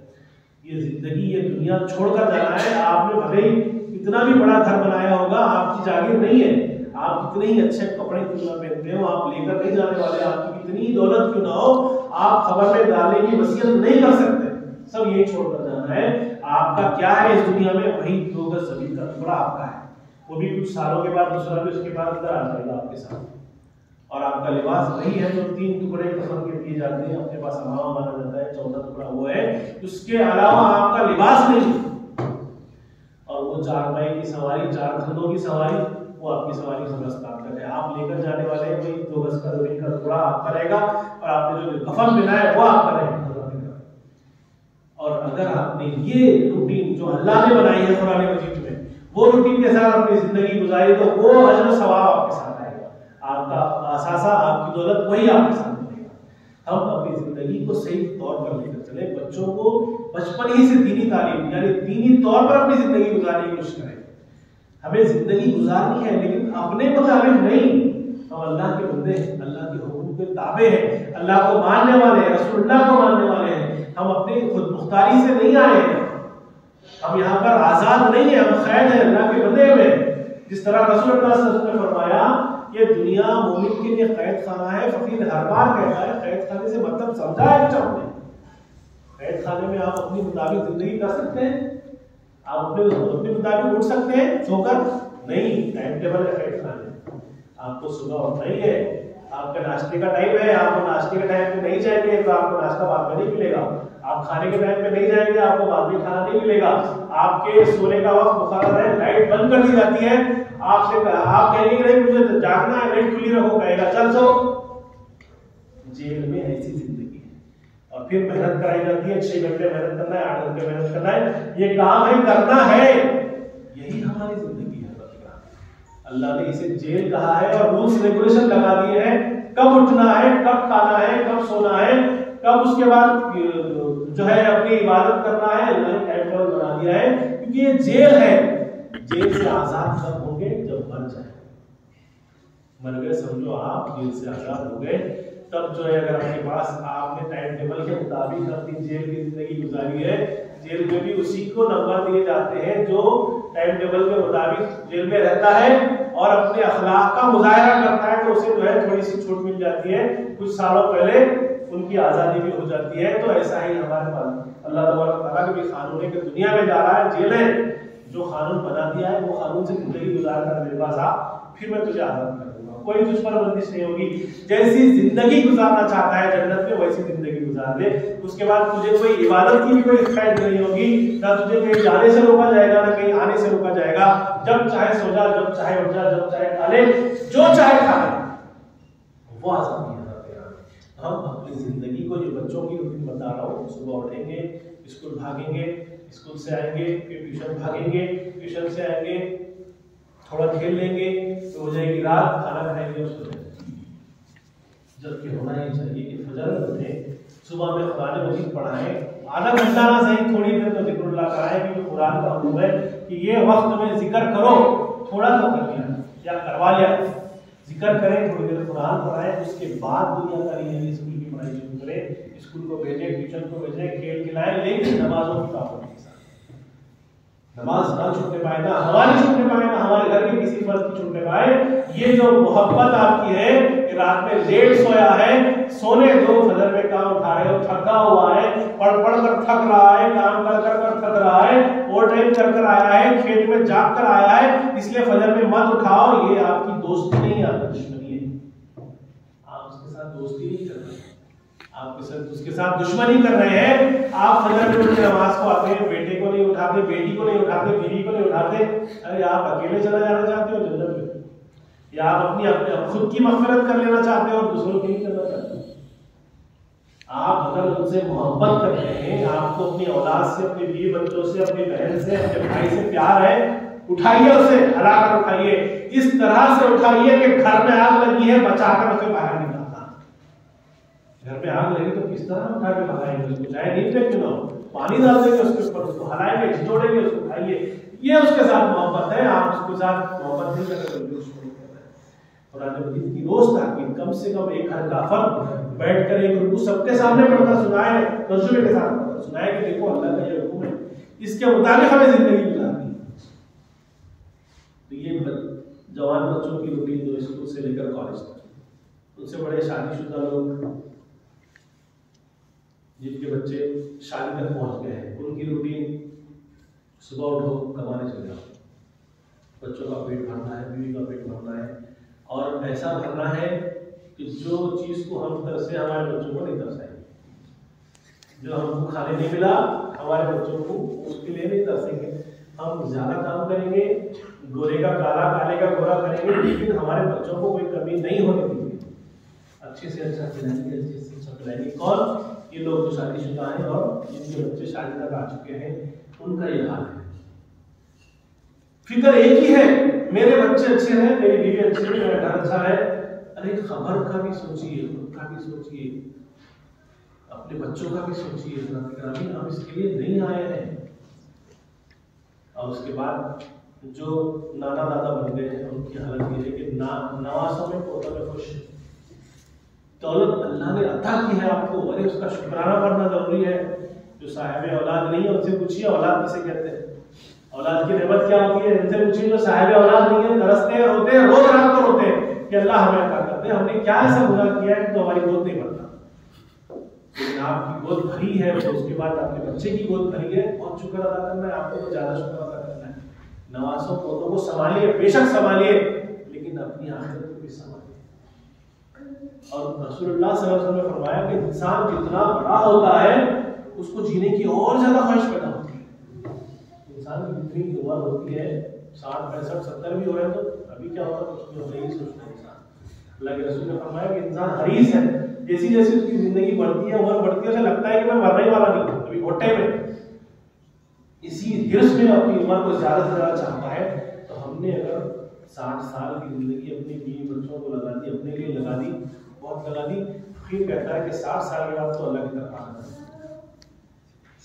یہ زندگی، یہ دنیا چھوڑ کر جانا ہے۔ آپ نے بھلے ہی اتنا بھی بڑا گھر بنایا ہوگا، آپ کی جاگیر نہیں ہے، آپ کتنے ہی اچھے کپڑے کیوں نہ پہنتے ہو، آپ لے کر نہیں جانے والے، آپ کی کتنی ہی دولت کیوں نہ ہو، آپ خبر میں ڈالنے کی وصیت نہیں کر سکتے، سب یہی چھوڑ کر جانا ہے۔ آپ کا کیا ہے اس دنیا میں؟ وہی 2 گز زمین کا ٹکڑا آپ کا ہے، وہ بھی کچھ سالوں کے بعد دوسرا بھی اس کے بعد اندر آ جائے گا آپ کے ساتھ، اور آپ کا لباس وہی ہے جو 3 ٹکڑے کفن کے دیے جاتے ہیں، اپنے پاس امامہ مانا جاتا ہے، 14 ٹکڑا وہ ہے، اس کے علاوہ آپ کا لباس نہیں، اور وہ 4 پائی کی سواری، 4 کندھوں کی سواری، وہ آپ کی سواری قبرستان تک ہے۔ آپ لے کر جانے والے کوئی 2 گز کا زمین کا ٹکڑا آپ کا رہے گا، اور آپ نے جو کفن بنا ہے وہ آپ کا رہے گا۔ اور اگر آپ نے یہ روٹین جو اللہ نے بنائی ہے قرآن مجید میں وہ روٹین کے ساتھ اپنی زندگی گزاری تو وہ اجر و ثواب آپ کے ساتھ آئے گا. آپ کا اثاثہ آپ کی دولت وہی آپ کے ساتھ ملے گا. ہم اپنی زندگی کو صحیح طور پر لے کر چلیں. بچوں کو بچپن ہی سے دینی تعلیم یعنی دینی طور پر اپنی زندگی گزارنے کی کوشش کریں. ہمیں زندگی گزارنی ہے لیکن اپنے مطابق نہیں. ہم اللہ کے بندے ہیں, اللہ کے حکم کے تابع ہیں, اللہ کو ماننے والے ہیں, رسول اللہ کو ماننے والے ہیں. ہم اپنی خود مختاری سے نہیں آئے ہیں. ہم یہاں پر آزاد نہیں ہیں, ہم قید ہیں اللہ کے بندے میں. جس طرح رسول اللہ صلی اللہ علیہ وسلم نے فرمایا یہ دنیا مومن کے لیے قید خانہ ہے. فقیر ہر بار کہتا ہے قید خانے سے مطلب سمجھا ہے کچھ آپ نے. قید خانے میں آپ اپنی مطابق زندگی کر سکتے ہیں, آپ اپنے مطابق اٹھ سکتے ہیں سو کر نہیں. ٹائم ٹیبل ہے قید خانے. آپ کو صبح اٹھنا ہی ہے, آپ کا ناشتے کا ٹائم ہے, آپ کو ناشتے کے ٹائم پہ نہیں جائیں گے تو آپ کو ناشتہ بعد میں نہیں ملے گا. آپ کھانے کے ٹائم پہ نہیں جائیں گے آپ کو بعد میں کھانا نہیں ملے گا. آپ کے سونے کا وقت مقرر ہے, لائٹ بند کر دی جاتی ہے, آپ کہیں گے نہیں مجھے جاگنا ہے, لائٹ کھلی رکھو, کہے گا چل سو. جیل میں ایسی زندگی ہے. اور پھر محنت کرائی جاتی ہے, 6 گھنٹے محنت کرنا ہے, 8 گھنٹے محنت کرنا ہے, یہ کام ہے کرنا ہے. یہی ہماری زندگی ہے. اللہ نے اسے جیل کہا ہے اور رولز ریگولیشن لگا دیے ہیں, کب اٹھنا ہے, کب کھانا ہے, کب سونا ہے, کب اس کے بعد جو ہے اپنی عبادت کرنا ہے. اللہ نے ٹائم ٹیبل بنا دیا ہے کیونکہ یہ جیل ہے. جیل سے آزاد کب ہوں گے جب مر جائیں. مر گئے سمجھو آپ, جیل سے آزاد ہو گئے تب جو ہے اگر آپ کے پاس آپ نے ٹائم ٹیبل کے مطابق اپنی جیل کی زندگی گزاری ہے. جیل میں بھی اسی کو نمبر دیے جاتے ہیں جو ٹائم ٹیبل کے مطابق جیل میں رہتا ہے اور اپنے اخلاق کا مظاہرہ کرتا ہے تو اسے جو ہے تھوڑی سی چھوٹ مل جاتی ہے. کچھ سالوں پہلے ان کی آزادی بھی ہو جاتی ہے. تو ایسا ہی ہمارے پاس اللہ تبارک تعالیٰ کے بھی قانون ہے کہ دنیا میں جا رہا ہے, جیل ہے, جو قانون بنا دیا ہے وہ قانون سے زندگی گزار کر میرے پاس آ, پھر میں تجھے آزاد کر دوں گا. کوئی تجھ پر بندش نہیں ہوگی. جیسی زندگی گزارنا چاہتا ہے جنت میں ویسی زندگی گزار دے. اس کے بعد تجھے کوئی عبادت کی بھی کوئی قید نہیں ہوگی, نہ تجھے کہیں جانے سے روکا جائے گا نہ کہیں آنے سے روکا جائے گا. جب چاہے سو جا, جب چاہے اٹھ جا, جب چاہے کھا لے, جو چاہے کھا لے. وہ آزادی ہے. ہم اپنی زندگی کو جو بچوں کی روٹین بتا رہا ہوں, صبح اٹھیں گے, اسکول بھاگیں گے, اسکول سے آئیں گے, پھر ٹیوشن بھاگیں گے, ٹیوشن سے آئیں گے, تھوڑا کھیل لیں گے, تو ہو جائے گی رات, کھانا کھائیں گے اور سو جائیں گے. جبکہ ہونا ہی چاہیے کہ فجر اٹھیں, صبح میں قرآن مجید پڑھائیں, آدھا گھنٹہ نہ صحیح تھوڑی دیر تو ذکر اللہ کرائیں, کیونکہ قرآن کا حکم ہے کہ یہ وقت میں ذکر کرو. تھوڑا تو کر لیا یا کروا لیا, ذکر کریں, تھوڑی دیر قرآن پڑھائیں, اس کے بعد دنیا کا لیے اسکول کی پڑھائی شروع کریں, اسکول کو بھیجیں, ٹیوشن کو بھیجیں, کھیل کھلائیں, لیکن نمازوں کی پابندی کے ساتھ. نماز نہ چھوٹنے پائے, نہ ہماری چھوٹنے پائے, نہ ہمارے گھر کے کسی فرد کی چھوٹنے پائے. یہ جو محبت آپ کی ہے کہ رات میں لیٹ سویا ہے, سونے دو, فجر میں کام اٹھا رہے ہو, تھکا ہوا ہے, پڑھ کر تھک رہا ہے, کام کر تھک رہا ہے, اوور ٹائم کر آیا ہے, کھیت میں جاگ کر آیا ہے, اس لیے فجر میں مت اٹھاؤ. یہ آپ کی دوستی نہیں, آپ کی دشمنی ہے. آپ اس کے ساتھ دوستی نہیں کر رہے, آپ اس کے ساتھ دشمنی کر رہے ہیں. آپ فجر میں اٹھ کے نماز کو آتے ہیں, بیٹے کو نہیں اٹھاتے, بیٹی کو نہیں اٹھاتے, بیوی کو نہیں اٹھاتے. ارے آپ اکیلے چلا جانا چاہتے ہو جنت میں, یا آپ اپنی خود کی مغفرت کر لینا چاہتے ہو اور دوسروں کی نہیں کرنا چاہتے ہو. آپ اگر ان سے محبت کرتے ہیں, آپ کو اپنی اولاد سے, اپنے بیوی بچوں سے, اپنی بہن سے, اپنے بھائی سے پیار ہے, اٹھائیے اسے, ہلا کر اٹھائیے, اس طرح سے اٹھائیے کہ گھر میں آگ لگی ہے بچا کر اسے باہر نکالنا. گھر میں آگ لگی تو کس طرح اٹھا کے بھگائیں گے اس کو, چاہے نیچے کیوں نہ ہو, پانی ڈال دیں گے اس کے اوپر, اس کو ہلائیں گے, جھٹوڑیں گے, اس کو اٹھائیے. یہ اس کے ساتھ محبت ہے. آپ اس کے ساتھ محبت نہیں کر رہے, اس کو قرآن مجید کی روز تاکید, کم سے کم ایک گھر کا فرد بیٹھ کر ایک رکوع سب کے سامنے پڑھ کر سنائے, ترجمے کے ساتھ پڑھ کر سنائے کہ دیکھو اللہ کا یہ حکم ہے, اس کے مطابق ہمیں زندگی گزارنی ہے. تو یہ جوان بچوں کی روٹین جو اسکول سے لے کر کالج تک, ان سے بڑے شادی شدہ لوگ جن کے بچے شادی تک پہنچ گئے ہیں, ان کی روٹین صبح اٹھو, کمانے چلے جاؤ, بچوں کا پیٹ بھرنا ہے, بیوی کا پیٹ بھرنا ہے, اور ایسا بھرنا ہے کہ جو چیز کو ہم ترسے ہمارے بچوں کو نہیں ترسائیں گے. جو ہم کو کھانے نہیں ملا ہمارے بچوں کو اس کے لیے نہیں ترسیں گے. ہم زیادہ کام کریں گے, گورے کا کالا, کالے کا گورا کریں گے, لیکن ہمارے بچوں کو کوئی کمی نہیں ہونے دیں گے. اچھے سے اچھا کھلائیں گے، اچھے سے اچھا پلائیں گے. کون؟ یہ لوگ جو شادی شدہ ہیں اور جن کے بچے شادی تک آ چکے ہیں، ان کا یہ حال ہے. فکر ایک ہی ہے، میرے بچے اچھے ہیں، میری بیوی اچھی ہے، میرا گھر اچھا ہے. ارے خبر کا بھی سوچیے، خود کا بھی سوچیے، اپنے بچوں کا بھی سوچیے. ہم اس کے لیے نہیں آئے ہیں. اور اس کے بعد جو نانا دادا بن گئے ہیں، ان کی حالت یہ ہے کہ نواسوں میں پوتا میں خوش. دولت اللہ نے عطا کی ہے آپ کو، ارے اس کا شکرانہ کرنا ضروری ہے. جو صاحب اولاد نہیں ہے ان سے پوچھیے اولاد کسے کہتے ہیں، اولاد کی نعمت کیا ہوتی ہے. ان سے پوچھیے جو صاحب اولاد نہیں ہے، ترستے روتے ہیں، روز رات کو روتے ہیں کہ اللہ ہمیں عطا کر دے. ہم نے کیا ایسا گناہ کیا ہے کہ ہماری گود نہیں بھرتا. لیکن آپ کی گود بھری ہے تو اس کے بعد آپ کے بچے کی گود بھری ہے، بہت شکر ادا کرنا ہے آپ کو، تو زیادہ شکر ادا کرنا ہے. نواسوں پوتوں کو سنبھالیے، بے شک سنبھالیے، لیکن اپنی آخرت کو بھی سنبھالیے. اور رسول اللہ صلی اللہ علیہ وسلم نے فرمایا کہ انسان جتنا بڑا ہوتا ہے اس کو جینے کی اور زیادہ خواہش پیدا ہوتی ہے. انسان کی جتنی عمر ہوتی ہے 60 65 70 بھی ہو رہے ہیں تو ابھی کیا ہوتا ہے کچھ نہیں سوچتا انسان. اللہ کے رسول نے فرمایا کہ انسان حریص ہے، جیسی جیسی اس کی زندگی بڑھتی ہے، عمر بڑھتی ہے، اسے لگتا ہے کہ میں مرنے والا نہیں ہوں ابھی بھٹے میں. اسی حرص میں اپنی عمر کو زیادہ سے زیادہ چاہتا ہے. تو ہم نے اگر 60 سال کی زندگی اپنے بیوی بچوں کو لگا دی، اپنے لیے لگا دی، بہت لگا دی، پھر کہتا ہے کہ 60 سال کے بعد تو اللہ کی طرف آنا چاہیے.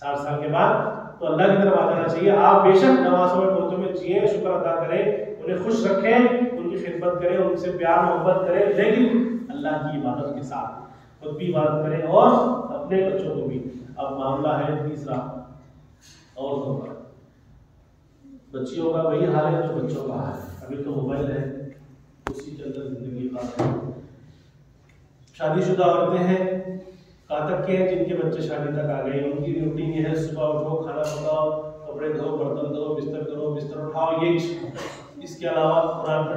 60 سال کے بعد تو اللہ کی طرف آ جانا چاہیے. آپ بے شک نواسوں میں پوتوں میں جیے، شکر ادا کریں، انہیں خوش رکھیں، ان کی خدمت کریں، ان سے پیار محبت کریں، لیکن اللہ کی عبادت کے ساتھ خود بھی عبادت کریں اور اپنے بچوں کو بھی. اب معاملہ ہے تیسرا، عورتوں کا. بچیوں کا وہی حال ہے جو بچوں کا حال ہے. ابھی تو موبائل ہے، اسی کے اندر زندگی کا. شادی شدہ عورتیں ہیں، کہاں تک کے ہیں جن کے بچے شادی تک آ گئے، ان کی روٹین یہ ہے صبح اٹھو، کھانا پکاؤ، کپڑے دھو، برتن دھو، بستر کرو، بستر اٹھاؤ. یہ اس کے علاوہ قرآن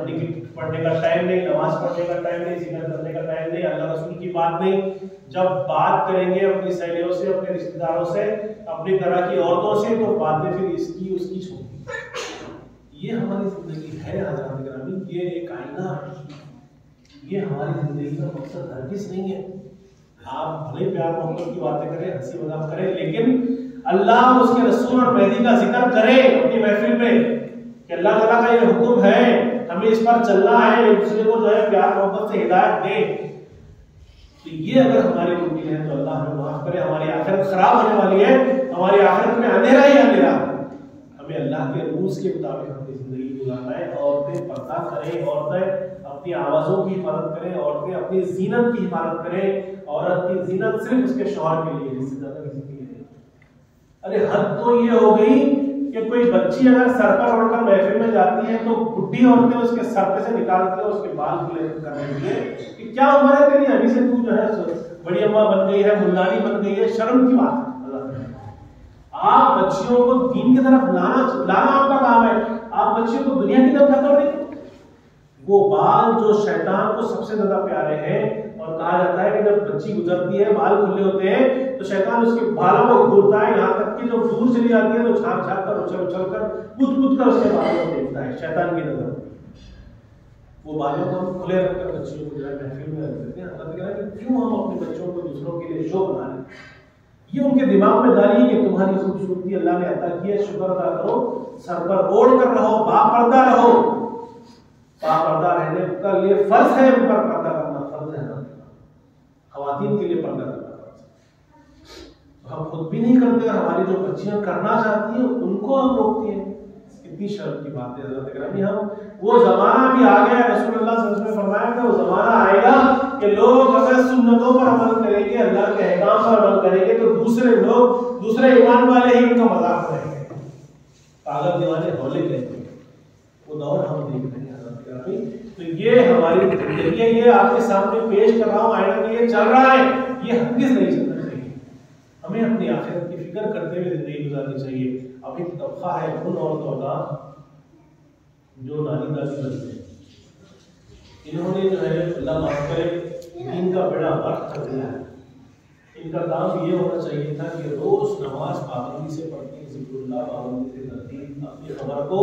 پڑھنے کا ٹائم نہیں، نماز پڑھنے کا ٹائم نہیں، ذکر کرنے کا ٹائم نہیں، اللہ رسول کی بات نہیں. جب بات کریں گے اپنی سہیلیوں سے، اپنے رشتے داروں سے، اپنی طرح کی عورتوں سے، تو باتیں پھر اس کی اس کی چھوڑی. یہ ہماری زندگی ہے حضرات گرامی، یہ ایک آئینہ ہے. یہ ہماری زندگی کا مقصد ہرگز نہیں ہے. آپ بھلے پیار محبت کی باتیں کریں، ہنسی مذاق کریں، لیکن اللہ اس کے رسول اور مہدی کا ذکر کریں اپنی محفل میں کہ اللہ تعالیٰ کا یہ حکم ہے، ہمیں اس پر چلنا ہے، ایک دوسرے کو جو ہے پیار محبت سے ہدایت دیں. تو یہ اگر ہماری روٹین ہے تو اللہ ہمیں معاف کرے. ہماری آخرت خراب ہونے والی ہے، ہماری آخرت میں اندھیرا ہی اندھیرا. ہمیں اللہ کے رولز کے مطابق اپنی زندگی گزارنا ہے. عورتیں پردہ کریں، عورتیں اپنی آوازوں کی حفاظت کریں، عورتیں اپنی زینت کی حفاظت کریں. عورت کی زینت صرف اس کے شوہر کے لیے، اس سے زیادہ کسی کے لیے نہیں. ارے حد تو یہ ہو گئی کہ کوئی بچی اگر سر پر اڑ کر محفل میں جاتی ہے تو بڈھی عورتیں اس کے سر پہ سے نکالتی ہیں اس کے بال کھلے کرنے کے لیے کہ کیا عمر ہے تیری، ابھی سے تو جو ہے بڑی اماں بن گئی ہے، ملانی بن گئی ہے. شرم کی بات ہے. آپ بچیوں کو دین کی طرف لانا آپ کا کام ہے. آپ بچیوں کو دنیا کی طرف نہ کر رہے. وہ بال جو شیطان کو سب سے زیادہ پیارے ہیں، اور کہا جاتا ہے کہ جب بچی گزرتی ہے بال کھلے ہوتے ہیں تو شیطان اس کے بالوں کو گھورتا ہے، یہاں تک کہ جب دور چلی جاتی ہے تو جھانک جھانک کر اچھل اچھل کر کود کود کر اس کے بالوں کو دیکھتا ہے شیطان کی نظر. وہ بالوں کو ہم کھلے رکھ کر بچیوں کو جو ہے محفل میں رکھ دیتے ہیں. اللہ کہہ رہا ہے کہ کیوں ہم اپنے بچوں کو دوسروں کے لیے شو بنا لیں. یہ ان کے دماغ میں ڈالیے کہ تمہاری خوبصورتی اللہ نے عطا کی ہے، شکر ادا کرو، سر پر اوڑھ کر رہو، باپردہ رہو. باپردہ رہنے کا لیے فرض ہے، ان پر پردہ کرنا فرض ہے. خواتین کے لیے پردہ کرنا فرض ہے. ہم خود بھی نہیں کرتے، ہماری جو بچیاں کرنا چاہتی ہیں ان کو ہم روکتے ہیں. کتنی شرم کی بات ہے حضرت گرامی. ہم وہ زمانہ بھی آ گیا، رسول اللہ صلی اللہ علیہ وسلم نے فرمایا کہ وہ زمانہ آئے گا کہ لوگ اگر سنتوں پر عمل کریں گے، اللہ کے احکام پر عمل کریں گے، تو دوسرے لوگ، دوسرے ایمان والے ہی ان کا مذاق کریں گے، پاگل دیوانے ہولے کہیں گے. وہ دور ہم دیکھ رہے ہیں حضرت گرامی. تو یہ ہماری زندگی ہے، یہ آپ کے سامنے پیش کر رہا ہوں آئینہ میں، یہ چل رہا ہے، یہ ہرگز نہیں چلنا چاہیے. ہمیں اپنی آخرت کی فکر کرتے ہوئے زندگی گزارنی چاہیے. اب ایک طبقہ ہے ان عورتوں کا جو نانی دادی بنتے ہیں. انہوں نے جو ہے اللہ معاف کرے دین کا بڑا وقت کر دیا ہے. ان کا کام یہ ہونا چاہیے تھا کہ روز نماز پابندی سے پڑھتی، ذکر اللہ پابندی سے کرتی، اپنی خبر کو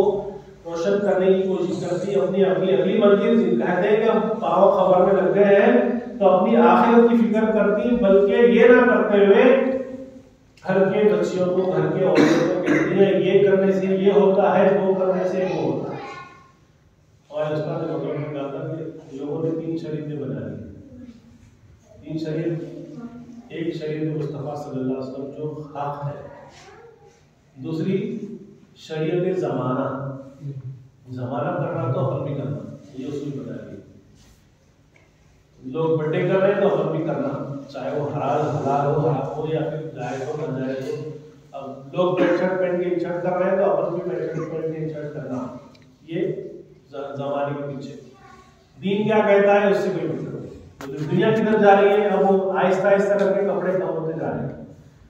روشن کرنے کی کوشش کرتی، اپنی اگلی منزل کہتے ہیں کہ ہم پاؤ خبر میں لگ گئے ہیں تو اپنی آخرت کی فکر کرتی، بلکہ یہ نہ کرتے ہوئے گھر کے بچیوں کو، گھر کے عورتوں کو کہتی ہیں یہ کرنے سے یہ ہوتا ہے، وہ کرنے سے وہ ہوتا ہے۔ اور اس پر نے کہا تھا کہ لوگوں نے 3 شریعتیں بنا لی۔ 3 شریعت، ایک شریعت مصطفیٰ صلی اللہ علیہ وسلم جو حق ہے، دوسری شریعت زمانہ، زمانہ کرنا تو عمل بھی کرنا، یہ اصول بنا لی۔ لوگ برتھ ڈے کر رہے ہیں تو عمل بھی کرنا، چاہے وہ حلال ہو، حرام ہو، یا پھر جائز ہو، ناجائز ہو۔ اب لوگ پینٹ شرٹ پہن کے انشرٹ کر رہے ہیں تو عمل بھی پینٹ شرٹ پہن کے انشرٹ کرنا، یہ زمانے کے پیچھے۔ دین کیا کہتا ہے اس سے کوئی مطلب نہیں۔ دنیا کدھر جا رہی ہے، اب وہ آہستہ آہستہ کر کے کپڑے کم ہوتے جا رہے ہیں،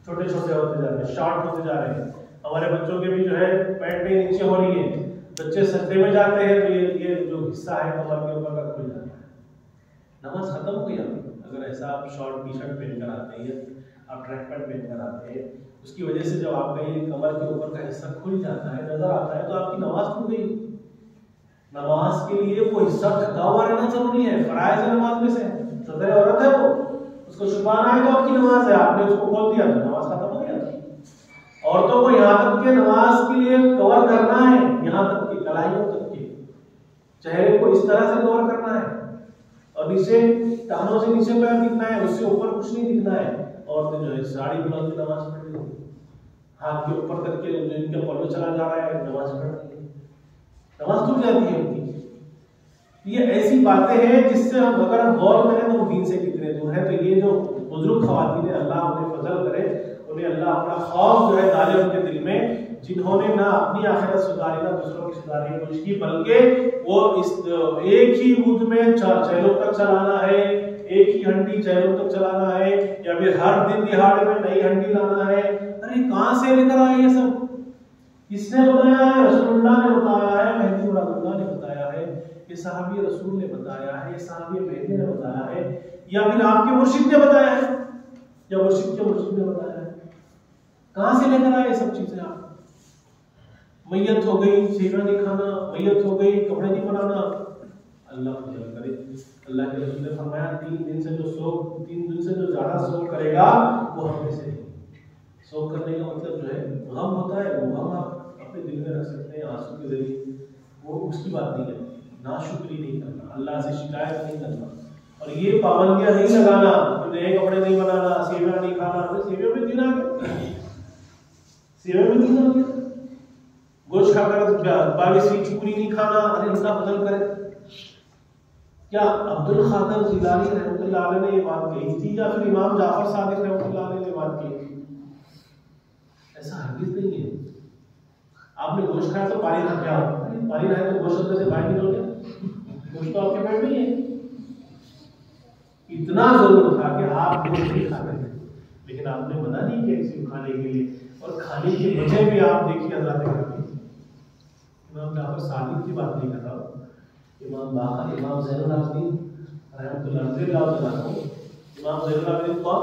چھوٹے چھوٹے ہوتے جا رہے ہیں، شارٹ ہوتے جا رہے ہیں۔ ہمارے بچوں کے بھی جو ہے پینٹیں نیچے ہو رہی ہیں، بچے سجدے میں جاتے ہیں تو یہ جو حصہ ہے کمر کے اوپر کا کھل جاتا ہے۔ نماز ختم ہو گئی اگر ایسا آپ شارٹ ٹی شرٹ پہن کر آتے ہیں، آپ ٹریک پینٹ پہن کر آتے ہیں، اس کی وجہ سے جب آپ کا یہ کمر کے اوپر کا حصہ کھل جاتا ہے، نظر آتا ہے، تو آپ کی نماز کھل گئی۔ نماز کے لیے وہ حصہ ڈھکا ہوا رہنا ضروری ہے، فرائض نماز میں سے صدر عورت ہے وہ، اس کو چھپانا ہے تو آپ کی نماز ہے، آپ نے اس کو کھول دیا تو نماز ختم ہو گیا۔ عورتوں کو یہاں تک کہ نماز کے لیے کور کرنا ہے، یہاں تک کہ کلائیوں تک کے چہرے کو اس طرح سے کور کرنا ہے، اور نیچے ٹانگوں سے نیچے پیر دکھنا ہے، اس سے اوپر کچھ نہیں دکھنا ہے۔ عورتیں جو ہے ساڑی بنا کے نماز پڑھ رہی ہیں، ہاتھ کے اوپر تک کے ان کا پلو چلا جا رہا ہے، نماز پڑھ رہی ہے، نماز ٹوٹ جاتی ہے ان کی۔ یہ ایسی باتیں ہیں جس سے ہم اگر ہم غور کریں تو دین سے کتنے دور ہے۔ تو یہ جو بزرگ خواتین ہیں، اللہ انہیں فضل کرے، انہیں اللہ اپنا خوف جو ہے ڈالے ان کے دل میں، جنہوں نے نہ اپنی آخرت سدھاری نہ دوسروں کی سدھارنے کی کوشش کی، بلکہ وہ اس ایک ہی اونٹ میں چہلوں تک چلانا ہے، ایک ہی ہنڈی چہلوں تک چلانا ہے، یا پھر ہر دن دہاڑے میں نئی ہنڈی لانا ہے۔ ارے کہاں سے لے کر آئے یہ سب؟ کس نے بتایا ہے؟ رسول اللہ نے بتایا ہے، مہدی مراد اللہ نے بتایا ہے، یہ صحابی رسول نے بتایا ہے، یہ صحابی مہدی نے بتایا ہے، یا پھر آپ کے مرشد نے بتایا ہے، یا مرشد کے مرشد نے بتایا ہے؟ کہاں سے لے کر آئے یہ سب چیزیں آپ؟ میت ہو گئی سیوا نہیں کھانا، میت ہو گئی کپڑے نہیں بنانا۔ اللہ فضل کرے، اللہ کے رسول نے فرمایا 3 دن سے جو زیادہ سوگ کرے گا وہ ہم میں سے نہیں۔ سوگ کرنے کا مطلب جو ہے غم ہوتا ہے، وہ غم آپ اپنے دل میں رکھ سکتے ہیں آنسو کے ذریعے، وہ اس کی بات نہیں ہے۔ ناشکری نہیں کرنا، اللہ سے شکایت نہیں کرنا، اور یہ پابندیاں نہیں لگانا، نئے کپڑے نہیں بنانا، سیوا نہیں کھانا۔ سیوے میں دن آ گیا، سیوے میں دن آ گیا، گوشت کھا کر 22ویں چکری نہیں کھانا۔ ارے اللہ فضل کرے، کیا عبد القادر جیلانی رحمۃ اللہ علیہ نے یہ بات کہی تھی، یا پھر امام جعفر صادق رحمۃ اللہ علیہ نے بات کہی تھی؟ ایسا ہرگز نہیں ہے۔ آپ نے گوشت کھایا تو پانی نہ کیا ہو، پانی نہ ہے تو گوشت اندر سے باہر نکل گیا، گوشت تو آپ کے پیٹ میں ہی ہے۔ اتنا ضرور تھا کہ آپ گوشت نہیں کھاتے تھے، لیکن آپ نے منع نہیں کیا کسی کو کھانے کے لیے، اور کھانے کی وجہ بھی آپ دیکھیے حضرات کریں۔ امام جعفر صادق کی بات نہیں کر رہا ہوں، امام باقر، امام زین العابدین رحمۃ اللہ علیہ، امام زین العابدین کون؟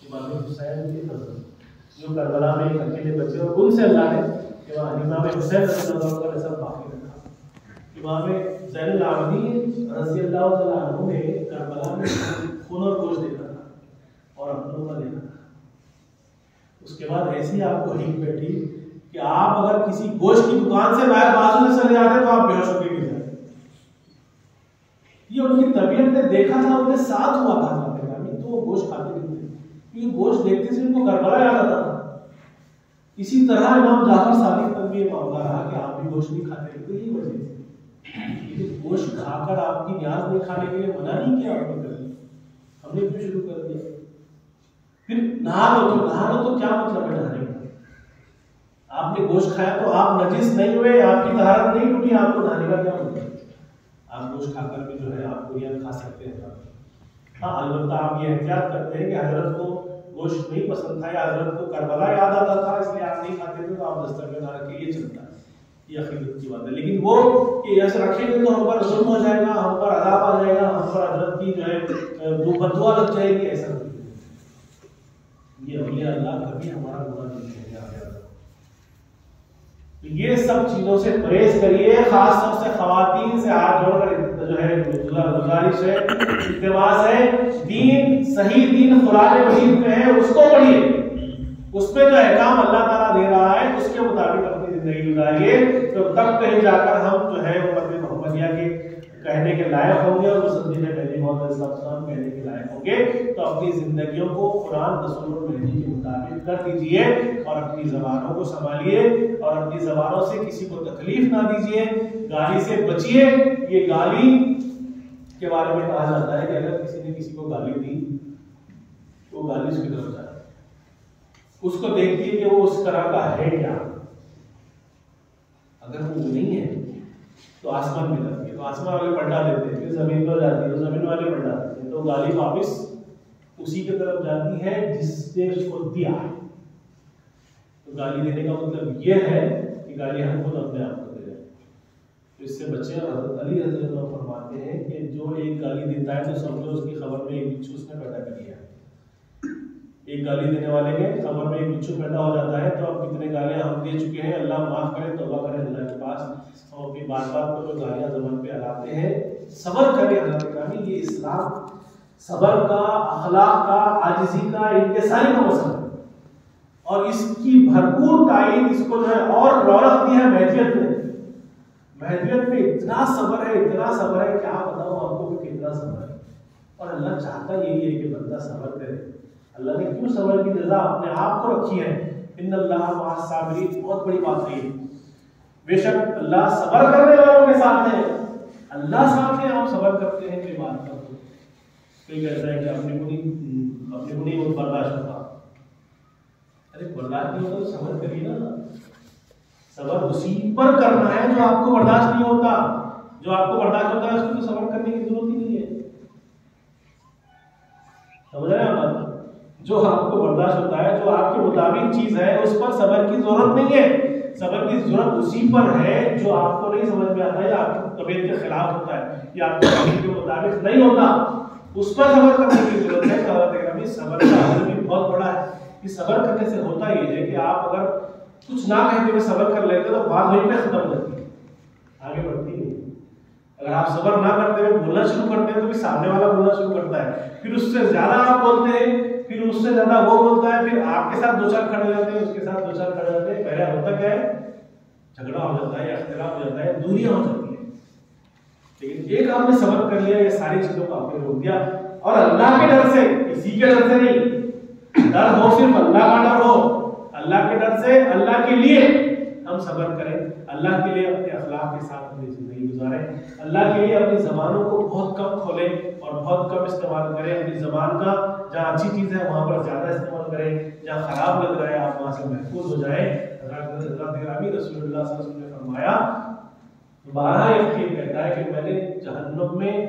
امام حسین کی حضرت جو کربلا میں اکیلے بچے، اور ان سے اللہ نے امام حسین رضی اللہ کا نسب باقی رکھا۔ امام زین العابدین رضی اللہ تعالیٰ عنہ نے کربلا میں خون اور گوشت دیکھا تھا اور اپنوں کا دیکھا تھا۔ اس کے بعد ایسی آپ کو ہیٹ بیٹھی کہ آپ اگر کسی گوشت کی دکان سے باہر بازو میں چلے جاتے تو آپ بے ہوش ہو کے گر جاتے۔ یہ ان کی طبیعت نے دیکھا تھا، ان کے ساتھ ہوا تھا، تو وہ گوشت کھاتے نہیں تھے، کیونکہ گوشت دیکھتے سے ان کو کربلا یاد آتا تھا۔ اسی طرح امام جعفر صادق تک بھی یہ معاملہ رہا کہ آپ بھی گوشت نہیں کھاتے تھے، یہی وجہ تھی۔ گوشت کھا کر آپ کی نیاز نہیں کھانے کے لیے منع نہیں کیا آپ نے کر دیا، ہم نے بھی شروع کر دیا۔ پھر نہا لو تو کیا مطلب ہے نہانے کا؟ آپ نے گوشت کھایا تو آپ نجس نہیں ہوئے، آپ کی طہارت نہیں ٹوٹی، آپ کو نہانے کا کیا مطلب؟ آپ گوشت کھا کر بھی جو ہے آپ بریان کھا سکتے ہیں۔ ہاں البتہ آپ یہ احتیاط کرتے ہیں کہ حضرت کو گوشت نہیں پسند تھا، یا حضرت کو کربلا یاد آتا تھا اس لیے آپ نہیں کھاتے تھے، تو آپ دسترخوان نہ رکھیں، یہ چلتا ہے، یہ عقیدت کی بات ہے۔ لیکن وہ کہ ایسے رکھیں گے تو ہم پر ظلم ہو جائے گا، ہم پر عذاب آ جائے گا، ہم پر حضرت کی جو ہے بددعا لگ جائے گی، ایسا نہیں۔ یہ اولیاء اللہ کبھی ہمارا گناہ نہیں کریں گے۔ تو یہ سب چیزوں سے پرہیز کریے، خاص طور سے خواتین سے ہاتھ جوڑ کر جو ہے گزارش ہے، التماس ہے، دین صحیح دین قرآن مجید میں ہے اس کو پڑھیے، اس میں جو احکام اللہ تعالیٰ دے رہا ہے اس کے مطابق اپنی زندگی گزاریے، تو تب کہیں جا کر ہم جو ہے امت محمدیہ کے کہنے کے لائق ہوں گے اور مصدق مہدی موعود علیہ السلام کہنے کے لائق ہوں گے۔ تو اپنی زندگیوں کو قرآن رسول المہدی کے مطابق کر دیجئے اور اپنی زبانوں کو سنبھالیے اور اپنی زبانوں سے کسی کو تکلیف نہ دیجئے، گالی سے بچیے۔ یہ گالی کے بارے میں کہا جاتا ہے کہ اگر کسی نے کسی کو گالی دی تو وہ گالی اس کی طرف جائے، اس کو دیکھیے کہ وہ اس طرح کا ہے کیا، اگر وہ نہیں ہے تو آسمان میں جاتی ہے، تو آسمان والے پلٹا دیتے ہیں، پھر زمین پر جاتی ہے تو زمین والے پلٹا دیتے ہیں، تو گالی واپس اسی کی طرف جاتی ہے جس نے اس کو دیا ہے۔ تو گالی دینے کا مطلب یہ ہے کہ گالی ہم خود اپنے آپ کو دے رہے ہیں، تو اس سے بچے۔ اور حضرت علی رضی اللہ عنہ فرماتے ہیں کہ جو ایک گالی دیتا ہے تو سمجھو اس کی خبر میں ایک بچھو اس نے پیدا کر لیا ہے۔ ایک گالی دینے والے کے خبر میں ایک بچھو پیدا ہو جاتا ہے، تو اب کتنے گالیاں ہم دے چکے ہیں، اللہ معاف کرے، توبہ کرے اللہ کے پاس، ہم اپنی بات بات پر جو گالیاں زبان پہ اڑاتے ہیں صبر کرے۔ حضرت گرامی یہ اسلام صبر کا، اخلاق کا، عاجزی کا، انکساری کا مسئلہ ہے، اور اس کی بھرپور تائید اس کو جو ہے اور رونق دی ہے مہدیت میں۔ مہدیت میں اتنا صبر ہے، اتنا صبر ہے، کیا بتاؤں آپ کو کہ کتنا صبر ہے، اور اللہ چاہتا یہی ہے کہ بندہ صبر کرے۔ اللہ نے کیوں صبر کی جزا اپنے آپ کو رکھی ہے، ان اللہ مع الصابرین، بہت بڑی بات ہے یہ۔ بے شک اللہ صبر کرنے والوں کے ساتھ ہے، اللہ ساتھ ہے، ہم صبر کرتے ہیں کہ بات کرتے ہیں۔ کوئی کہتا ہے کہ اپنی بنی وہ برداشت ہوتا، ارے برداشت نہیں ہوتا تو صبر کریے نا۔ صبر اسی پر کرنا ہے جو آپ کو برداشت نہیں ہوتا، جو آپ کو برداشت ہوتا ہے اس کو تو صبر کرنے کی ضرورت ہی نہیں ہے۔ سمجھ رہے ہیں آپ؟ جو آپ کو برداشت ہوتا ہے، جو آپ کے مطابق چیز ہے، اس پر صبر کی ضرورت نہیں ہے۔ صبر کی ضرورت اسی پر ہے جو آپ کو نہیں سمجھ میں آتا ہے، یا آپ کی طبیعت کے خلاف ہوتا ہے، یا آپ کی طبیعت کے مطابق نہیں ہوتا، اس پر صبر کرنے کی ضرورت ہے۔ صبر کا حل بھی بہت بڑا ہے۔ کہ صبر کرنے سے ہوتا یہ ہے کہ آپ اگر کچھ نہ کہتے ہوئے صبر کر لیتے تو بات وہیں پہ ختم ہو جاتی ہے، آگے بڑھتی نہیں۔ اگر آپ صبر نہ کرتے ہوئے بولنا شروع کرتے ہیں تو بھی سامنے والا بولنا شروع کرتا ہے، پھر اس سے زیادہ آپ بولتے ہیں، پھر اس سے زیادہ وہ بولتا ہے، پھر آپ کے ساتھ دو چار کھڑے جاتے ہیں، اس کے ساتھ دو چار کھڑے جاتے ہیں، پہلے ہوتا کیا ہے، جھگڑا ہو جاتا ہے یا اختلاف ہو جاتا ہے، دوریاں ہو جاتی ہیں۔ لیکن ایک آپ نے صبر کر لیا، یہ ساری چیزوں کو آپ نے روک دیا، اور اللہ کے ڈر سے، کسی کے ڈر سے نہیں، ڈر ہو صرف اللہ کا ڈر ہو، اللہ کے ڈر سے، اللہ کے لیے ہم صبر کریں، اللہ کے لیے اپنے اخلاق کے ساتھ اپنی زندگی گزاریں، اللہ کے لیے اپنی زبانوں کو بہت کم کھولیں اور بہت کم استعمال کریں۔ اپنی زبان کا جہاں اچھی چیز ہے وہاں پر زیادہ استعمال کریں، جہاں خراب لگ رہا ہے آپ وہاں سے محفوظ ہو جائیں۔ حضرت گرامی رسول اللہ صلی اللہ علیہ وسلم نے فرمایا، 12 یقین کہتا ہے کہ میں نے جہنم میں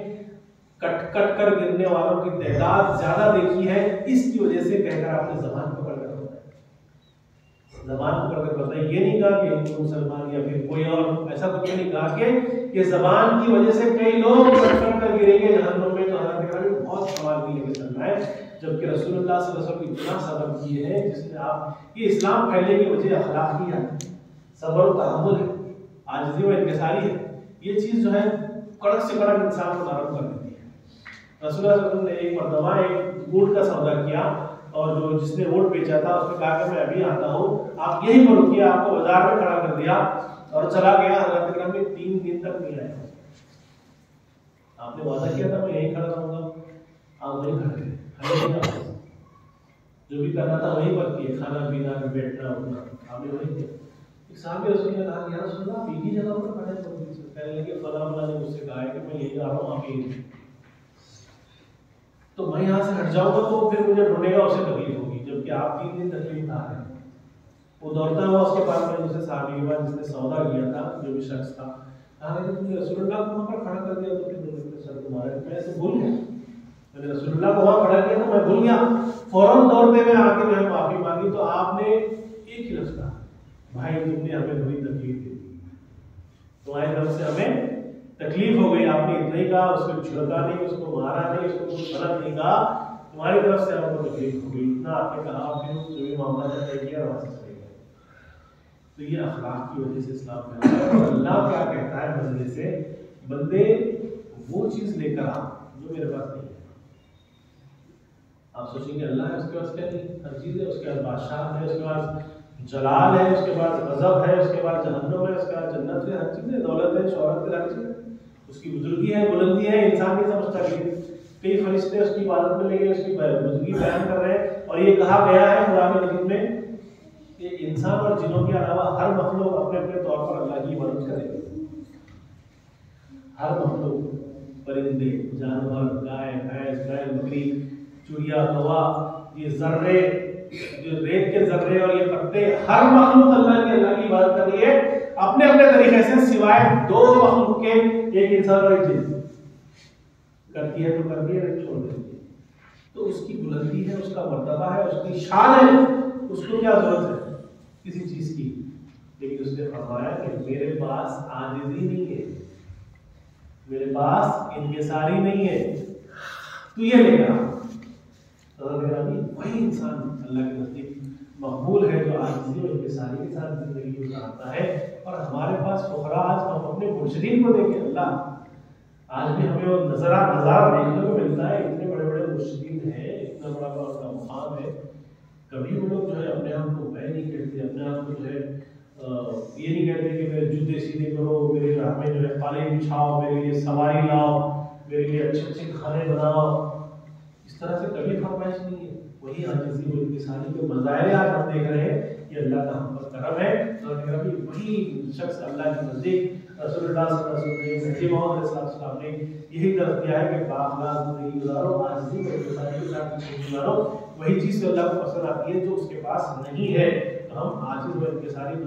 کٹ کٹ کر گرنے والوں کی تعداد زیادہ دیکھی ہے، اس کی وجہ سے کہہ کر آپ نے زبان پکڑ کر بتایا، زبان پکڑ کر بتایا۔ یہ نہیں کہا کہ ہندو مسلمان یا پھر کوئی اور، ایسا کچھ نہیں کہا کہ زبان کی وجہ سے کئی لوگ کٹ کٹ کر گریں گے جہنم میں۔ تو حضرت گرامی بہت سوال بھی لے کے چلنا ہے، جبکہ رسول اللہ صلی اللہ علیہ وسلم اتنا صبر کیے ہیں جس میں آپ یہ اسلام پھیلنے کی وجہ اخلاق ہی ہے، صبر و تحمل ہے، عاجزی و انکساری ہے۔ یہ چیز جو ہے کڑک سے کڑک انسان کو نرم کر دیتی ہے۔ رسول اللہ صلی اللہ علیہ وسلم نے ایک مرتبہ ایک اونٹ کا سودا کیا، اور جو جس نے اونٹ بیچا تھا اس نے کہا کہ میں ابھی آتا ہوں، آپ یہی پر رکیے، آپ کو بازار میں کھڑا کر دیا اور چلا گیا۔ حضرت گرامی 3 دن تک نہیں آیا، آپ نے وعدہ کیا تھا میں یہیں کھڑا رہوں گا، آپ وہیں کھڑے تھے، جو بھی کرنا تھا وہیں پر کیے، کھانا پینا بیٹھنا اٹھنا آپ نے وہیں کیا۔ ایک صحابی رسول نے کہا کہ یا رسول اللہ آپ ایک ہی جگہ پر کھڑے ہیں، کہنے لگے فلاں فلاں نے مجھ سے کہا ہے کہ میں یہی جا رہا ہوں، آپ یہیں، تو میں یہاں سے ہٹ جاؤں گا تو پھر مجھے ڈھونڈے گا، اسے تکلیف ہوگی، جبکہ آپ 3 دن تکلیف نہ ہے۔ وہ دوڑتا ہوا اس کے پاس میں دوسرے صحابی کے پاس جس نے سودا کیا تھا، جو بھی شخص تھا، کہا کہ تم نے رسول اللہ کو وہاں پر کھڑا کر دیا تو پھر سر تمہارے، میں اسے بھول گیا، میں نے رسول اللہ کو وہاں کھڑا کیا تو میں بھول گیا، فوراً دوڑتے ہوئے آ کے جو ہے معافی مانگی، تو آپ نے ایک ہی لفظ کہا، بھائی تم نے ہمیں تھوڑی تکلیف دی، تمہاری طرف سے ہمیں تکلیف ہو گئی، آپ نے اتنا ہی کہا، اس کو چھڑکا نہیں، اس کو مارا نہیں، اس کو کچھ غلط نہیں کہا، تمہاری طرف سے ہم کو تکلیف ہو گئی، اتنا آپ نے کہا، پھر جو بھی معاملہ طے کیا وہاں سے چلے گئے۔ تو یہ اخلاق کی وجہ سے اسلام میں آتا ہے. اور اللہ کیا کہتا ہے بندے سے؟ بندے وہ چیز لے کر آ جو میرے پاس نہیں ہے. آپ سوچیں کہ اللہ ہے، اس کے پاس کیا نہیں؟ ہر چیز ہے. اس کے پاس بادشاہ ہے، اس کے پاس جلال ہے، اس کے پاس غضب ہے، اس کے پاس جہنم ہے، اس کے پاس جنت ہے، ہر چیز ہے. دولت ہے، شہرت ہے، ہر چیز ہے. اس کی بزرگی ہے، بلندی ہے. انسان نہیں سمجھتا کہ کئی فرشتے اس کی عبادت میں لگے، اس کی بزرگی بیان کر رہے ہیں. اور یہ کہا گیا ہے قرآن مجید میں کہ انسان اور جنوں کے علاوہ ہر مخلوق اپنے اپنے طور پر اللہ کی عبادت کرے. ہر مخلوق، پرندے، جانور، گائے، بھینس، بیل، بکری، چڑیا، کوا، یہ ذرے، جو ریت کے ذرے اور یہ پتے، ہر مخلوق اللہ کی عبادت کر رہی ہے اپنے اپنے طریقے سے، سوائے دو مخلوق کے، ایک انسان اور ایک جن. کرتی ہے تو کرتی ہے، چھوڑ دیتی ہے. تو اس کی بلندی ہے، اس کا مرتبہ ہے، اس کی شان ہے. اس کو کیا ضرورت ہے کسی چیز کی؟ لیکن اس نے فرمایا کہ میرے پاس عاجزی نہیں ہے، میرے پاس انکساری نہیں ہے، تو یہ لے گا. وہی انسان اللہ کے نزدیک مقبول ہے جو عاجزی اور انکساری کے ساتھ زندگی گزارتا ہے. اور ہمارے پاس فقراء، آج ہم اپنے مرشدین کو دیکھیں. اللہ آج بھی ہمیں وہ نظارہ دیکھنے کو ملتا ہے. اتنے بڑے بڑے مرشدین ہیں، اتنا بڑا بڑا ان کا مقام ہے، کبھی وہ لوگ جو ہے اپنے آپ کو میں نہیں کہتے، اپنے آپ کو جو ہے یہ نہیں کہتے کہ میرے جوتے سیدھے کرو، میرے گھر میں جو ہے قالین بچھاؤ، میرے لیے سواری لاؤ، میرے لیے اچھے اچھے کھانے بناؤ. اس طرح سے کبھی فرمائش نہیں ہے. وہی عاجزی اور انکساری کے مظاہرے آج ہم دیکھ رہے ہیں. یہ اللہ کا ہم پر کرم ہے. اور وہی شخص اللہ کے نزدیک رسول اللہ صلی اللہ علیہ وسلم نے، محمد علیہ السلام نے یہی درس دیا ہے کہ بااخلاق زندگی گزارو، عاجزی اور انکساری کے ساتھ زندگی گزارو. وہی چیز سے اللہ کو پسند آتی ہے جو اس کے پاس نہیں ہے. تو ہم عاجز اور انکساری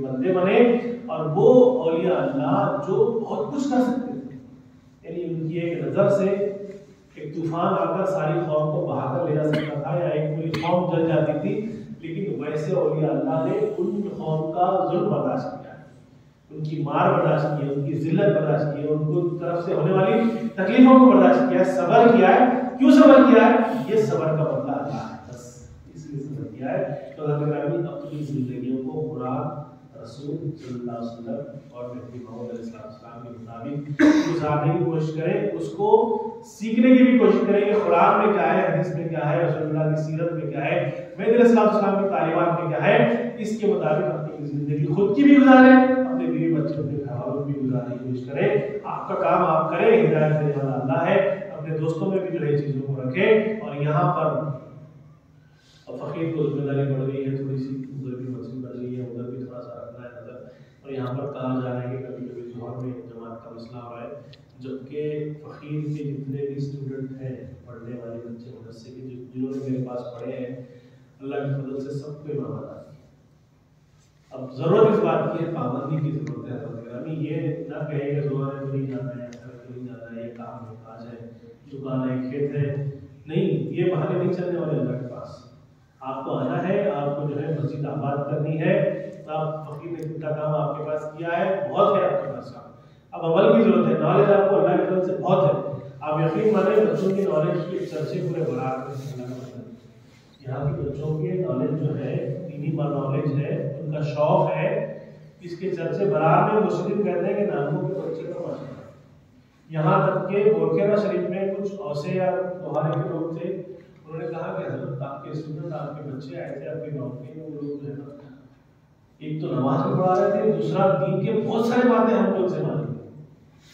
بندے بنے. اور وہ اولیاء اللہ جو بہت کچھ کر سکتے تھے، یعنی ان کی ایک نظر سے ایک طوفان آ کر ساری قوم کو بہا کر لے جا سکتا تھا، یا ایک پوری قوم جل جاتی تھی. لیکن ویسے اولیاء اللہ نے ان قوم کا ظلم برداشت کیا، ان کی مار برداشت کی، ان کی ذلت برداشت کی، ان کو طرف سے ہونے والی تکلیفوں کو برداشت کیا، صبر کیا ہے. کیوں صبر کیا ہے؟ یہ صبر کا بدلہ اللہ ہے، بس اس لیے صبر کیا ہے. تو اگر اپنی زندگیوں کو قرآن، رسول صلی اللہ علیہ وسلم اور نبی محمد علیہ السلام کے مطابق گزارنے کی کوشش کریں، اس کو سیکھنے کی بھی کوشش کریں کہ قرآن میں کیا ہے، حدیث میں کیا ہے، رسول اللہ کی سیرت میں کیا ہے، مہدی علیہ السلام کی تعلیمات میں کیا ہے. اس کے مطابق اپنی زندگی خود کی بھی گزاریں، اپنے بیوی بچوں کے گھر والوں کی بھی گزارنے کی کوشش کریں. آپ کا کام آپ کریں، ہدایت دینے والا اللہ ہے. اپنے دوستوں میں بھی جو ہے چیزوں کو رکھیں. اور یہاں پر فقیر کو ذمہ داری بڑھ گئی ہے تھوڑی سی، ادھر بھی مسجد بڑھ گئی ہے، ادھر بھی تھوڑا سا رکھنا ہے نظر. اور یہاں پر کہا جا رہا ہے کہ کبھی کبھی ظہر میں جماعت کا مسئلہ ہو رہا ہے، جبکہ فقیر کے جتنے بھی اسٹوڈنٹ ہیں، پڑھنے والے بچے مدرسے کے جنہوں نے میرے پاس پڑھے ہیں، اللہ کے فضل سے سب کو امام آتا ہے. اب ضرورت اس بات کی ہے، پابندی کی ضرورت ہے. یہ نہ کہیں کہ ظہر ہے تو نہیں جانا ہے، اثر تو نہیں جانا ہے، یہ کام ہے، کاج ہے، دکان ہے، کھیت ہے. نہیں، یہ بہانے نہیں چلنے والے اللہ کے پاس. آپ کو آنا ہے، آپ کو جو ہے مسجد آباد کرنی ہے. آپ فقیر نے کتنا کام آپ کے پاس کیا ہے، بہت ہے آپ کے پاس کام. اب عمل کی ضرورت ہے. نالج آپ کو اللہ کے فضل سے بہت ہے. آپ یقین مانیں بچوں کی نالج کے چرچے پورے بڑھا رہے ہیں. یہاں کے بچوں کے نالج جو ہے، دینی نالج ہے، ان کا شوق ہے، اس کے چرچے برار میں مسلم کہتے ہیں کہ نانوں کے بچے کا ماشاء اللہ. یہاں تک کہ بورکینا شریف میں کچھ اوسے یا دوہارے کے لوگ تھے، انہوں نے کہا کہ حضرت آپ کے اسٹوڈنٹ، آپ کے بچے آئے تھے آپ کے گاؤں کے، وہ لوگ جو ہے نا ایک تو نماز میں پڑھا رہے تھے، دوسرا دین کے بہت سارے باتیں ہم لوگ سے مانی.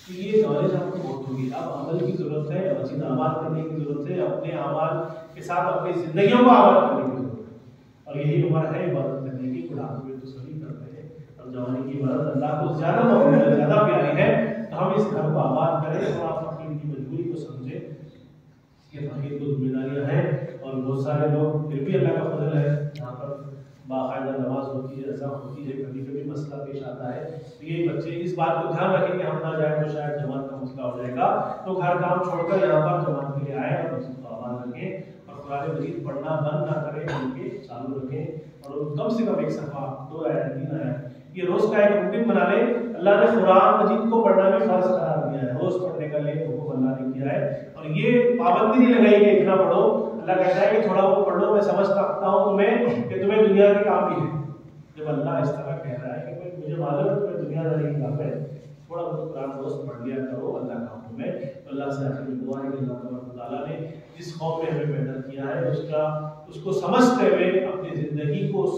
تو یہ نالج آپ کو بہت ہوگی. اب عمل کی ضرورت ہے، مسجد آباد کرنے کی ضرورت ہے، اپنے اعمال کے ساتھ اپنی زندگیوں کو آباد کرنے کی ضرورت ہے. اور یہی عمر ہے عبادت کرنے کی. بڑھاپے میں تو سبھی کرتے ہیں، اور جوانی کی عبادت اللہ کو زیادہ مقبول ہے، زیادہ پیاری ہے. تو ہم اس گھر کو آباد کریں اور آپ فقیر کی مجبوری کو سمجھیں کہ فقیر کو ذمہ داریاں ہیں. اور بہت سارے لوگ، پھر بھی اللہ کا فضل ہے، یہاں پر باقاعدہ نماز ہوتی ہے، اذان ہوتی ہے، کبھی کبھی مسئلہ پیش آتا ہے. تو یہ بچے اس بات کو دھیان رکھیں کہ ہم نہ جائیں تو شاید جماعت کا مسئلہ ہو جائے گا. تو ہر کام چھوڑ کر یہاں پر جماعت کے لیے آئے اور مسجد کو آباد رکھیں. اور قرآن مجید پڑھنا بند نہ کریں بلکہ چالو رکھیں. اور کم سے کم ایک صفحہ، 2 آیت 3 آیت، یہ روز کا ایک روٹین بنا لیں. اللہ نے قرآن مجید کو پڑھنا بھی فرض قرار دیا ہے، روز پڑھنے کا لیے حکم اللہ نے کیا ہے. اور یہ پابندی نہیں لگائی کہ اتنا پڑھو. اللہ کہتا ہے کہ تھوڑا بہت پڑھ لو، میں سمجھ سکتا ہوں تمہیں کہ تمہیں دنیا کے کام بھی ہے. جب اللہ اس طرح کہہ رہا ہے کہ مجھے معلوم ہے تمہیں دنیا داری کی بات ہے، تھوڑا بہت قرآن روز پڑھ لیا کرو، اللہ کا حکم ہے. تو اللہ سے آخری دعا ہے کہ اللہ تبارک تعالیٰ نے جس قوم میں ہمیں پیدا کیا ہے اس کو سمجھتے ہوئے اپنی زندگی کو اس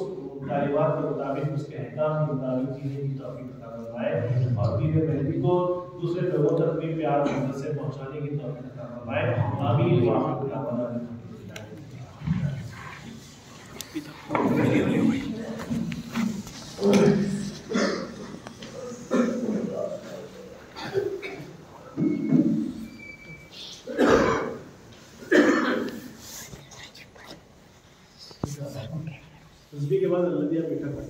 تعلیمات کے مطابق، اس کے احکام کے مطابق جینے کی توفیق عطا فرمائے، اور پیر مہدی کو دوسرے لوگوں تک بھی پیار محبت سے پہنچانے کی توفیق عطا فرمائے. آمین. وآخر دعوانا تسبیح کے بعد اللہ دیا بیٹھا پڑھیں.